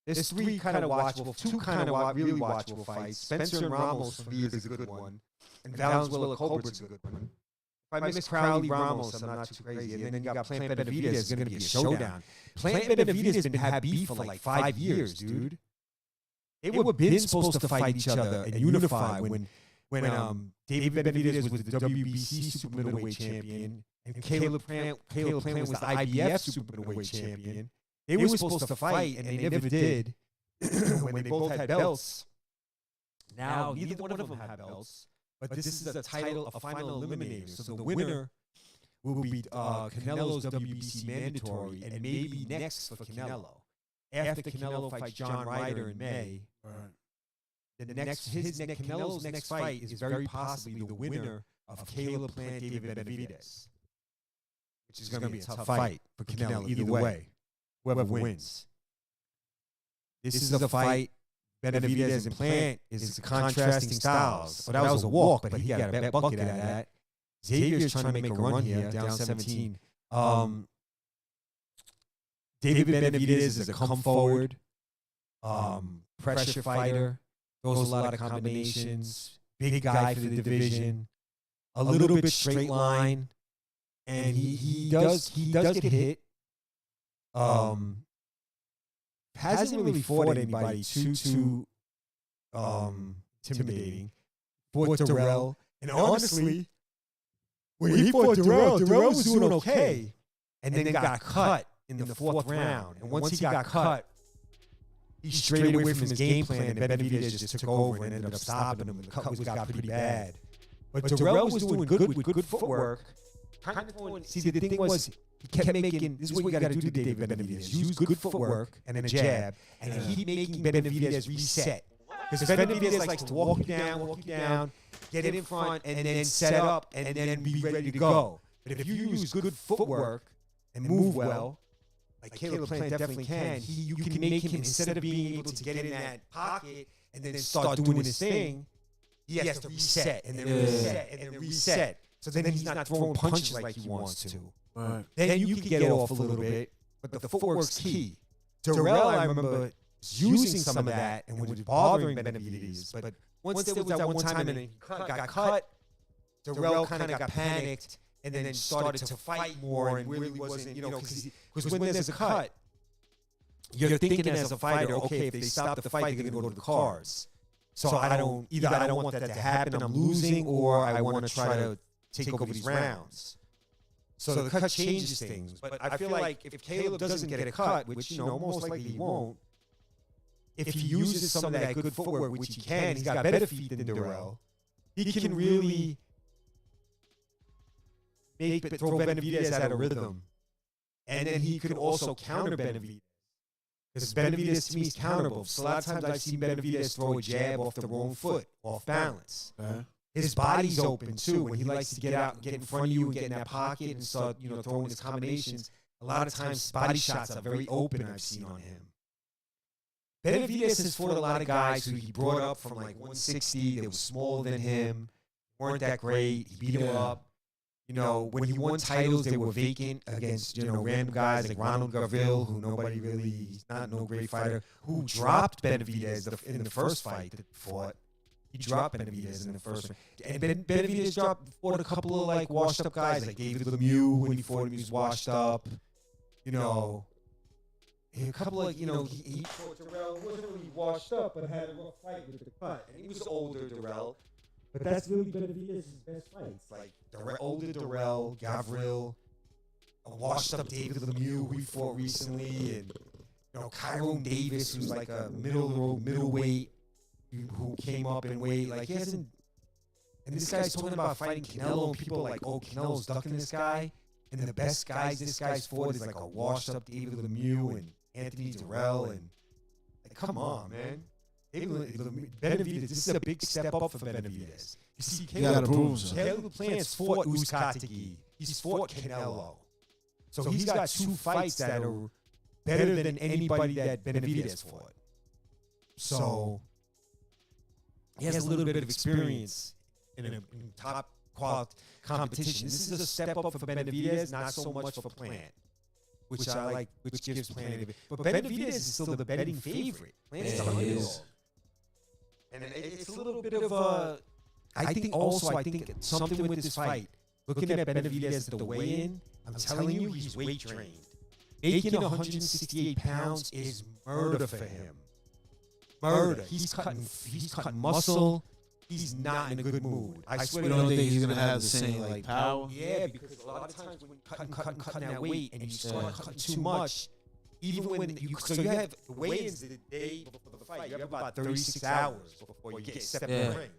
There's three kind of watchable, two kind of really watchable fights. Spencer and Ramos for me is a good one, and Valenzuela Colbert's a good one. If I miss Crowley Ramos, I'm not too crazy. And then you got Plant Benavidez, is going to be a showdown. Plant Benavidez has been had beef for like 5 years, dude. They were been supposed to fight each other and unify when David Benavidez was the WBC super middleweight champion and Caleb Plant was the IBF super middleweight champion. They were supposed to fight and they never did when they both had belts. Now neither one of them have belts, but this is a title, a final eliminator. So the winner will be Canelo's WBC mandatory and maybe next for Canelo. After Canelo fights John Ryder in May, Canelo's next fight is very possibly the winner of Caleb Plant David Benavidez, which is going to be a tough fight for Canelo either way, whoever wins. This is a fight. Benavidez and Plant is contrasting styles. So that was a walk, but he got a bucket out of that. Xavier's trying to make a run here, down 17. David Benavidez is a come forward, pressure fighter, throws a lot of combinations, big guy for the division, a little bit straight line, and he does get hit. Hasn't really fought anybody too intimidating. Fought Durrell, and honestly, when he fought Durrell was doing okay, and then got cut in the fourth round. And once he got cut, he strayed away from his game plan, and Benavidez just took over and ended up stopping him. The cut got pretty bad. But Durrell was doing good with good footwork. See, the thing was, he kept making, this is what you got to do to David Benavidez. Use good footwork and a jab, and keep making Benavidez reset. Because Benavidez likes to walk you down, get in front, and then set up, and then be ready to go. But if you use good footwork and move well, like Caleb Plant definitely can, you can make him, instead of being able to get in that pocket and then start doing his thing, he has to reset, and then reset, and then reset. So then he's not throwing punches like he wants to. Right. Then you can get off a little bit, but the footwork's key. Durrell, I remember using some of that and was bothering Benavidez. But once there was that one time and he got cut, Durrell kind of got panicked and then started to fight more and really wasn't, because when there's a cut, you're thinking as a fighter, okay, if they stop the fight, they're going to go to the cards. So I don't want that to happen, I'm losing, or I want to try to take over these rounds. So the cut changes things. But I feel like if Caleb doesn't get a cut, which, most likely he won't, if he uses some of that good footwork, which he can, he's got better feet than Durrell, he can really throw Benavidez out of rhythm. And then he could also counter Benavidez. Because Benavidez, to me, is counterable. So a lot of times I've seen Benavidez throw a jab off the wrong foot, off balance. His body's open, too, when he likes to get out, get in front of you and get in that pocket and start, throwing his combinations. A lot of times, body shots are very open, I've seen on him. Benavidez has fought a lot of guys who he brought up from like 160. They were smaller than him, weren't that great. He beat him up. When he won titles, they were vacant against, random guys like Ronald Garville, who nobody really, he's not no great fighter, who dropped Benavidez in the first fight that he fought. He dropped Benavidez in the first one. And Benavidez fought a couple of like washed up guys like David Lemieux when he fought him, he was washed up. A couple of, he fought Durrell, wasn't really washed up, but had a rough fight with the cut. And he was older, Durrell. But that's really Benavidez' best fights. Like older Durrell, Gavril, a washed up David Lemieux who he fought recently, and Tyrone Davis, who's like a middleweight, who came up in weight. Like, he hasn't. And this guy's talking about fighting Canelo, and people are like, oh, Canelo's ducking this guy. And the best guys this guy's fought is like a washed up David Lemieux and Anthony Durrell. And like, come on, man. Benavidez, this is a big step up for Benavidez. You see, Caleb Plant's fought Uzcategui. He's fought Canelo. So he's got two fights that are better than anybody that Benavidez fought. So he has a little bit of experience in top quality competition. This is a step up for Benavidez, not so much for Plant. which I like, which gives Plant. But Benavidez is still the betting favorite. Plant's the underdog. And it's a little bit of a. I think something with this fight. Looking at Benavidez at the weigh-in, I'm telling you, he's weight trained. Making 168 pounds is murder for him. Murder. He's cutting muscle. He's not in a good mood. I swear. You don't think he's gonna have the same like power? Yeah, because a lot of times when you're cutting that weight and you start cutting too much, even when you have the weigh-ins the day before the fight, you have about 36 hours before you get stepped in the ring.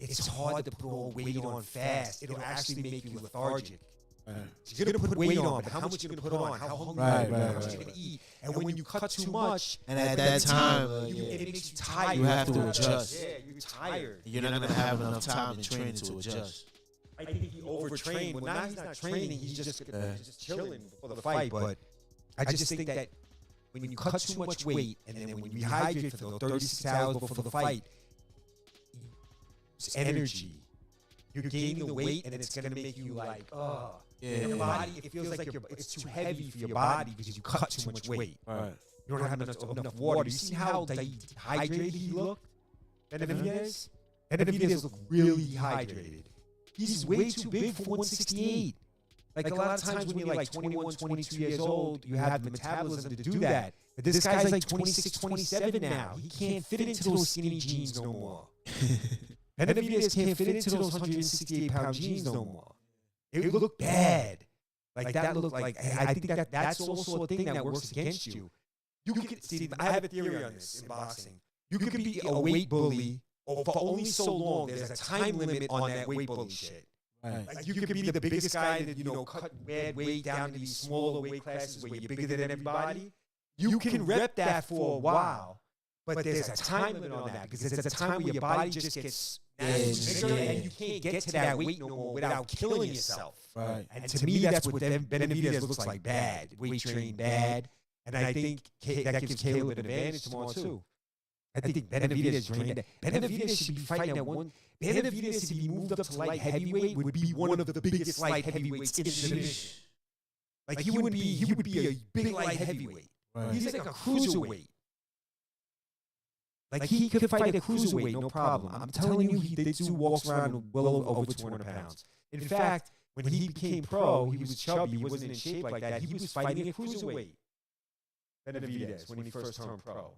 It's hard to put all weight on fast. It'll actually make you lethargic. Right. So you're going to put weight on, but how much you're going to put on, how hungry you are, how much you're going to eat. And when you cut too much, and at that time, it makes you tired. You have to adjust. Yeah, you're tired. You're not going to have enough time in training to adjust. I think he overtrained. Well, now he's not training. He's just chilling before the fight. But I just think that when you cut too much weight, and then when you rehydrate for the 36 hours before the fight, it's energy. You're gaining the weight, and it's going to make you like, your body, it feels like it's too heavy for your body because you cut too much weight. Right. You don't have enough water. You see how dehydrated he looked? Benavidez? Benavidez looked really dehydrated. He's way too big for 168. Like a lot of times when you're like 21, 22 years old, you have the metabolism to do that. But this guy's like 26, 27 now. He can't fit into those skinny jeans no more. Benavidez can't fit into those 168-pound jeans no more. It looked bad. Like that looked like. I think that's also a thing that works against you. You can see. I have a theory on this in boxing. You can be a weight bully for only so long. There's a time limit on that weight bully shit. Right. Like you can be the biggest guy that cut bad weight down to these smaller weight classes where you're bigger than everybody. You can rep that for a while, but there's a time limit on that because there's a time where your body just gets bigger and you can't get to that weight no more without killing yourself. Right. And to me, that's what Benavidez looks like. Bad weight trained, bad, and I think that gives Caleb an advantage tomorrow too. I think Benavidez trained that. Benavidez should be fighting at one. Benavidez, if he moved up to light heavyweight, would be one of the biggest light heavyweights in the division. Like he would be a big light heavyweight. Right. He's like a cruiserweight. Like he could fight a cruiserweight, no problem. I'm telling you, he did walks around well over 200 pounds. In fact, when he became pro, he was chubby. He wasn't in shape like that. He was fighting a cruiserweight. Benavidez, when he first turned pro.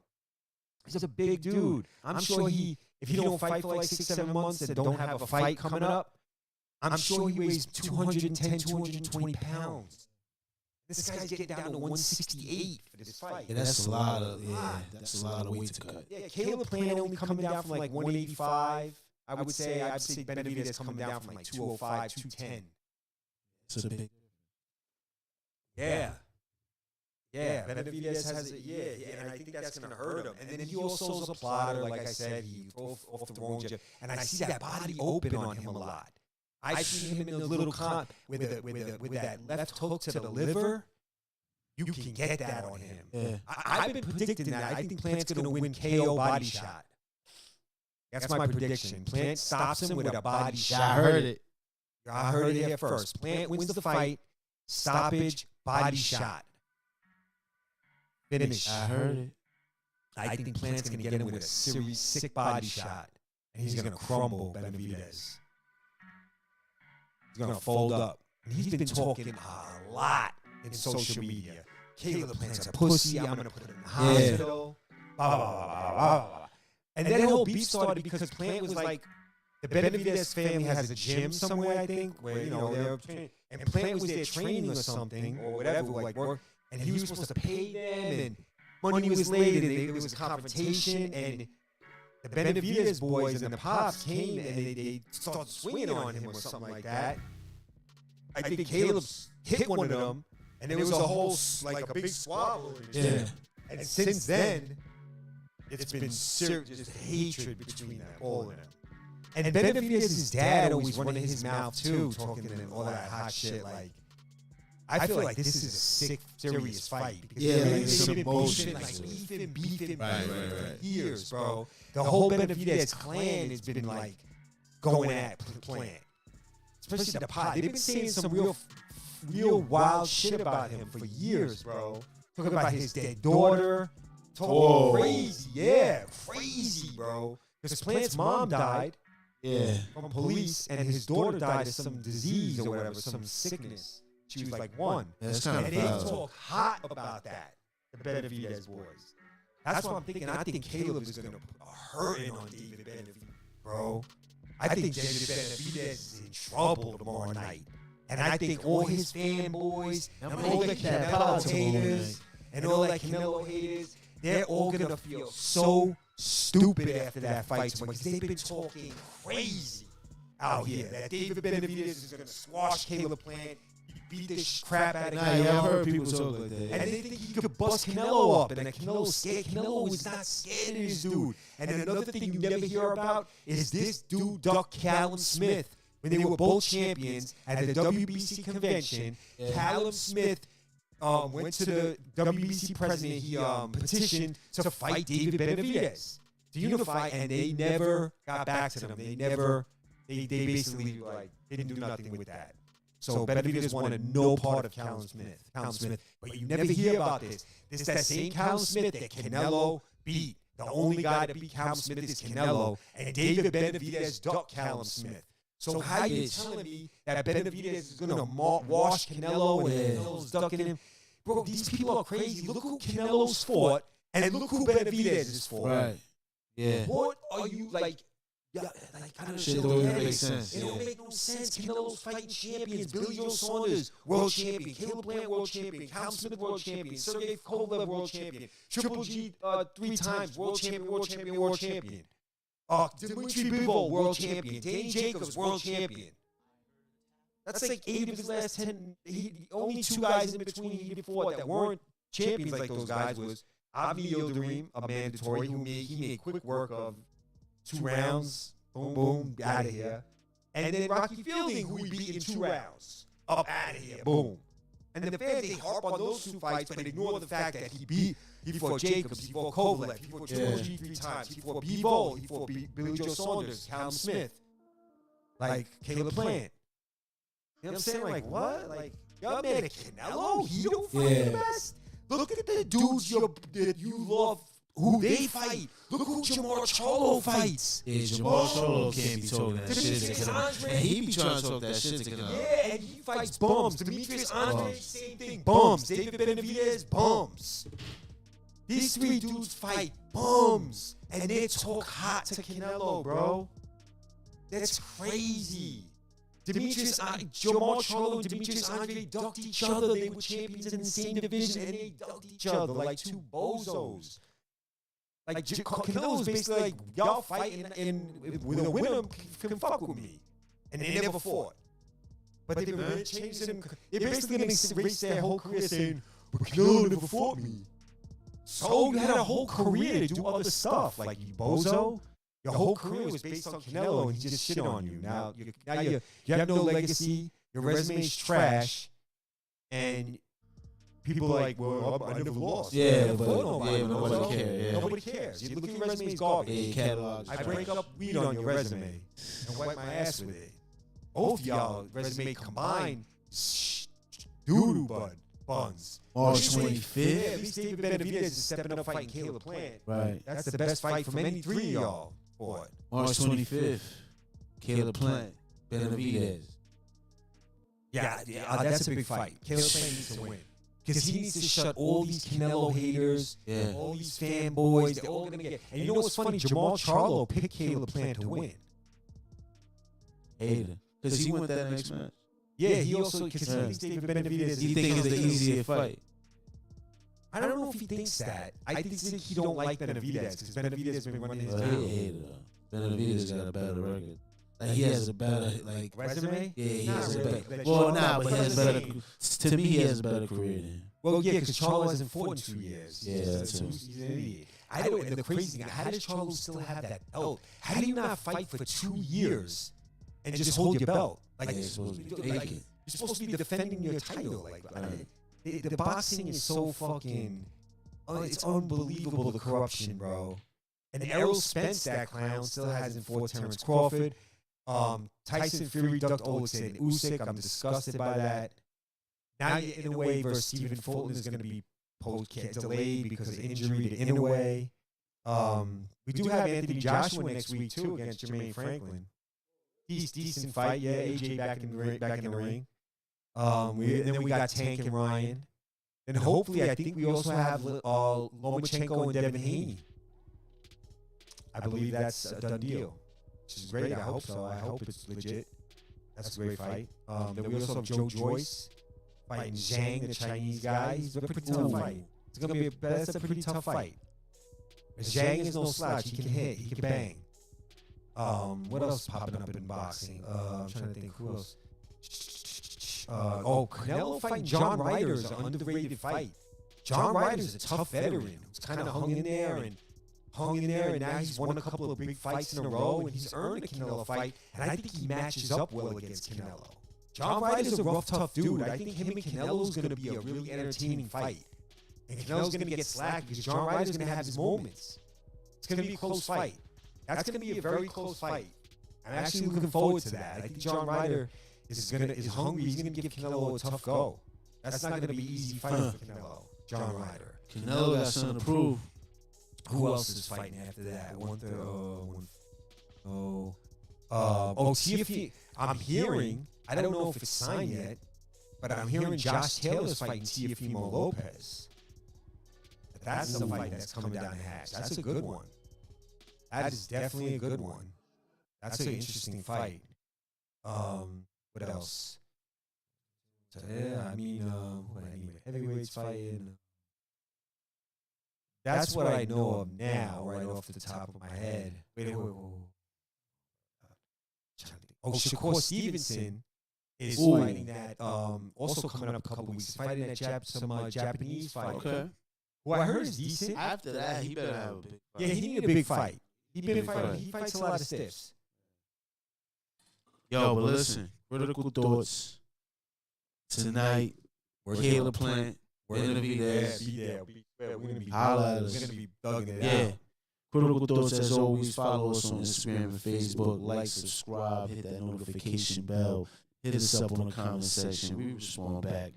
He's a big dude. I'm sure if he don't fight for like 6-7 months and don't have a fight coming up, I'm sure he weighs 210, 220 pounds. This guy's getting down to 168 for this fight. Yeah, that's a lot of weight to cut. Yeah, Caleb Plant only coming down from like 185. I'd say Benavidez coming down from like 205, 210. It's a big. Yeah. Yeah, Benavidez has and I think that's going to hurt him. And then he also is a plotter, like I said, he off the wrong jab. And I see that body open on him a lot. I've seen him in a little comp with that left hook to the liver. You can get that on him. Yeah. I've been predicting that. I think Plant's going to win KO body shot. That's my prediction. Plant stops him with a body shot. I heard it. I heard it here first. Plant wins the fight. Stoppage, body shot. Finish. I heard it. I think Plant's going to get him with a serious sick body shot. And he's going to crumble Benavidez. He's going to fold up. And he's been talking a lot in social media. Caleb Plant's a pussy. I'm going to put him in the hospital. Blah, blah, blah, blah, blah, blah. And that whole beef started because Plant was like, the Benavidez family has a gym somewhere, I think, where, they're training. And Plant was there training or something, or whatever, like work. And he was supposed to pay them, and money was late, and there was a confrontation, and the Benavidez boys and the Pops came, and they started swinging on him or something like that. I think Caleb hit one of them, and there was a whole, like a big squabble. Yeah. And since then, it's been serious just hatred between them, all of them. And Benavidez's dad always running his mouth, too, talking to them, all that hot shit, like, I feel like this is a sick, serious fight. Because they've been beefing for years, bro. The whole Benavidez clan has been like going at Plant, especially the Pot. They've been saying some real real wild shit about him for years, bro. Talking about his dead daughter. Talking crazy. Yeah, crazy, bro. Because Plant's mom died from police, and his daughter died of some disease or whatever, some sickness. She was like 1. That's kind of And they talk hot about that, the Benavidez boys. That's what I'm thinking. I think Caleb is going to put a hurting on David Benavidez, bro. I think David Benavidez is in trouble tomorrow night. And I think all his fanboys and all the Canelo haters and all that Canelo haters, they're all going to feel so stupid after that fight because they've been talking crazy out here that David Benavidez is going to squash Caleb Plant, beat the crap out of Canelo. I've heard people talk like that. And they think he could bust Canelo up, and that Canelo's scared. Canelo is not scared of this dude. And then another thing you never hear about is this dude ducked Callum Smith when they were both champions at the WBC convention. Callum Smith went to the WBC president. He petitioned to fight David Benavidez to unify, and they never got back to them. They basically they didn't do nothing with that. So Benavidez wanted no part of Callum Smith. But you never hear about this. This is that same Callum Smith that Canelo beat. The only guy that beat Callum Smith is Canelo, and David Benavidez ducked Callum Smith. So how you telling me that Benavidez is going to wash Canelo and Canelo's ducking him? Bro, these people are crazy. Look who Canelo's fought, and look who Benavidez is for. Right. Yeah. What are you like? Yeah, I don't Shit don't even make sense. It don't make no sense. Canelo's fighting champions. Billy Joe Saunders, world champion. Caleb Plant, world champion. Callum Smith, world champion. Sergey Kovalev, world champion. Triple G 3 times, world champion, world champion, world champion. Dimitri Bivol, world champion. Danny Jacobs, world champion. That's like 8 of his last 10. Only 2 guys in between he fought that weren't champions like those guys was Avi Yildirim, a mandatory, he made quick work of 2 rounds, boom, boom, out of here. And then Rocky Fielding, who he beat in 2 rounds, up out of here, boom. And the fans, they harp on those 2 fights, but ignore the fact that he fought Jacobs, he fought Kovalev, he fought Triple G 3 times, he fought Bivol, he fought Billy Joe Saunders, Callum Smith, like Caleb Plant. You know what I'm saying? Like, what? Like, y'all man, Canelo, he don't fight the best? Look at the dudes that you love, who they fight. Look who Jamar Charlo fights. Yeah, Jamar Charlo can't be talking that shit to Canelo. And he be trying to talk that shit to Canelo. Yeah, and he fights bums. Demetrius Andre, same thing. Bums. David Benavidez, bums. These 3 dudes fight bums. And they talk hot to Canelo, bro. That's crazy. Jamar Charlo and Demetrius Andre ducked each other. They were champions in the same division, and they ducked each other like 2 bozos. Like, Canelo's basically like, y'all fighting, and with a winner can fuck with me. And they never fought. But they've been changing them. They're basically going to erase their whole career saying, but Canelo never fought me. So you had a whole career to do other stuff. Like, you bozo. Your whole career was based on Canelo, and he just shit on you. Now you have no legacy. Your resume's trash. And people are like, well, I never lost. Yeah, but nobody cares. Yeah. Nobody cares. You look at your resume, it's garbage. Yeah, catalog. I break up weed on your resume and wipe my ass with it. Both of y'all resume combined, doo-doo buns. March 25th. Yeah, at least David Benavidez is stepping up fighting Caleb Plant. Right. That's the best fight from any 3 of y'all fought. March 25th. Caleb Plant. Benavidez. Yeah, that's a big fight. Caleb Plant needs to win. Because he needs to shut all these Canelo haters, all these fanboys. They're all going to get. And you know what's funny? Jamar Charlo picked Caleb Plant to win. Hater. Because he went that next match. Yeah, he also, because he thinks David Benavidez. He thinks it's the easier fight. I don't know if he thinks that. I think he don't like Benavidez because Benavidez has been running his town. Hater. Benavidez got a better record. Like, he has a better, like... Resume? Yeah, he has a better... Well, but he has better... To me, he has a better career than him. Well, yeah, because Charlo hasn't fought in 2 years. Yeah, that's true. He's an idiot. I don't, and the crazy thing, how does Charlo still have that belt? How do you not fight for 2 years and just hold your belt? Like, you're supposed to be defending your title. Like, the boxing is so fucking... it's unbelievable, the corruption, bro. And Errol Spence, that clown, still hasn't fought Terrence Crawford. Tyson Fury ducked Oleksiy and Usyk. I'm disgusted by that. Now in a way versus Stephen Fulton is going to be delayed because of injury to Inoue. We do have Anthony Joshua next week too against Jermaine Franklin. He's decent fight, yeah. AJ back in the ring. And then we got Tank and Ryan. And hopefully, I think we also have Lomachenko and Devin Haney. I believe that's a done deal, which is great. I hope so. I hope it's legit. That's a great fight. Then we also have Joe Joyce fighting Zhang, the Chinese guy. He's a pretty tough fight. It's gonna be that's a pretty tough fight. Zhang is no slouch. He can hit. He can bang. What else popping up in boxing? I'm trying to think who else. Canelo fighting John Ryder is an underrated fight. John Ryder's a tough veteran who's kind of hung in there, and now he's won a couple of big fights in a row, and he's earned a Canelo fight, and I think he matches up well against Canelo. John Ryder's a rough, tough dude. I think him and Canelo's going to be a really entertaining fight. And Canelo's going to get slack because John Ryder's going to have his moments. It's going to be a close fight. That's going to be a very close fight. I'm actually looking forward to that. I think John Ryder is hungry. He's going to give Canelo a tough go. That's not going to be an easy fight for Canelo. John Ryder. Canelo got something to prove. Who else is fighting after that? TFE. I'm hearing, I don't know if it's signed yet, but I'm hearing Josh Taylor's fighting Teofimo Lopez. That's the fight that's coming down the hatch. That's a good one. That is definitely a good one. That's an interesting fight. What else? Heavyweights fighting. That's what I know of now, right off the top of my head. Wait. Shakur Stevenson is fighting that. Also coming up a couple weeks, fighting that some Japanese fighter. Okay. Who I heard is decent. After that, he better have a big fight. Yeah, he needed a big fight. He fights a lot of stiffs. Yo, but listen, critical thoughts tonight. Caleb Plant. We're gonna be there. We're gonna be holla at us. We're gonna be thugging it out. Critical thoughts as always. Follow us on Instagram and Facebook. Like, subscribe, hit that notification bell. Hit us up on the comment section. We respond back.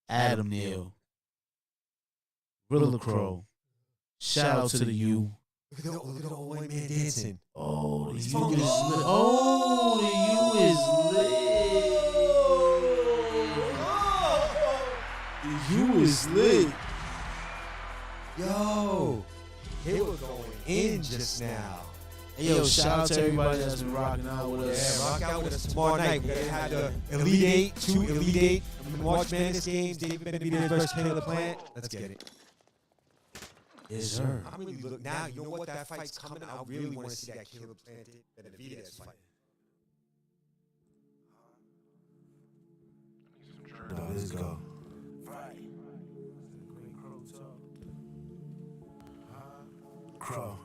Adam Neal, Rilla Crow. Shout out to the U. Look at the old white man dancing. Oh, the U is lit. Oh, the U is lit. The U is lit. Yo, it was going in just now. Hey, yo, shout out to everybody that's been rocking out with us. Yeah, rock out with us tomorrow night. We're going to have the Elite Eight, 2 Elite Eight. March Madness games. David Benavidez versus Caleb Plant. Let's get it. Yes, sir. I'm really looking now. You know what? That fight's coming. I really want to see that Caleb Plant Benavidez fight. Let's go. Crow.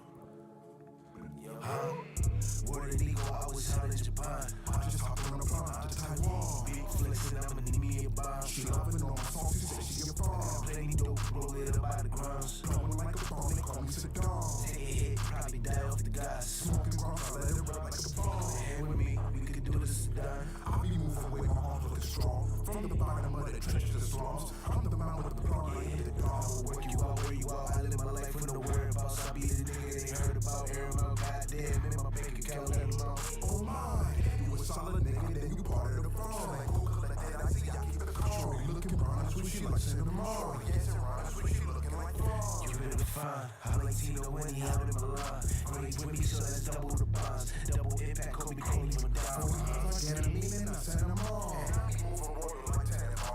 Word of ego, I was out in Japan. I just hopped on a plane to Taiwan. Big flexing, I'ma need me a bomb. She loving on my song, she said she a bomb. Plenty dope, roll it up by the grams. Blowing like a bomb, they call me Saddam. Take a hit, probably die off the gas. Smoking grams, I let it rip like a bomb. Hang with me, we could do this done. I'll be moving with my arms looking strong. From the bottom of the trenches to slums. I'm the man with the plum, I hit the dawn. Work you out, where you out. I live my life with no whereabouts. I be the nigga they heard about. Air about, goddamn, in my bank account, let alone. Oh my, you a solid nigga, then you part of the fraud. Like Coca like that, I see I keep it control. You looking brown, I switch you like cinnamon roll. Yes, I switch you looking like fraud. You better define, I like Tino when he out in Milan. Grades with me, so that's double the bonds. Double impact, Kobe Cole, you would die. I get a meaning, I send them all.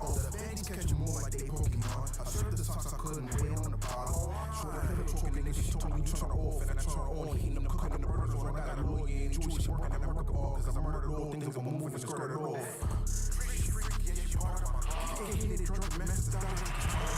Oh, the bandits catch you more like they Pokemon. I served the socks, I couldn't wait on the bottle. Short of him talking, niggas, she told me you turn off, and I turn on. Heating them, cooking the burgers, when I got a lawyer and Jewish work, and I work all, cause I murdered all things, I'm moving and skirted off. Freaky, yeah, you hard. You can't hit it, drunk, mess down.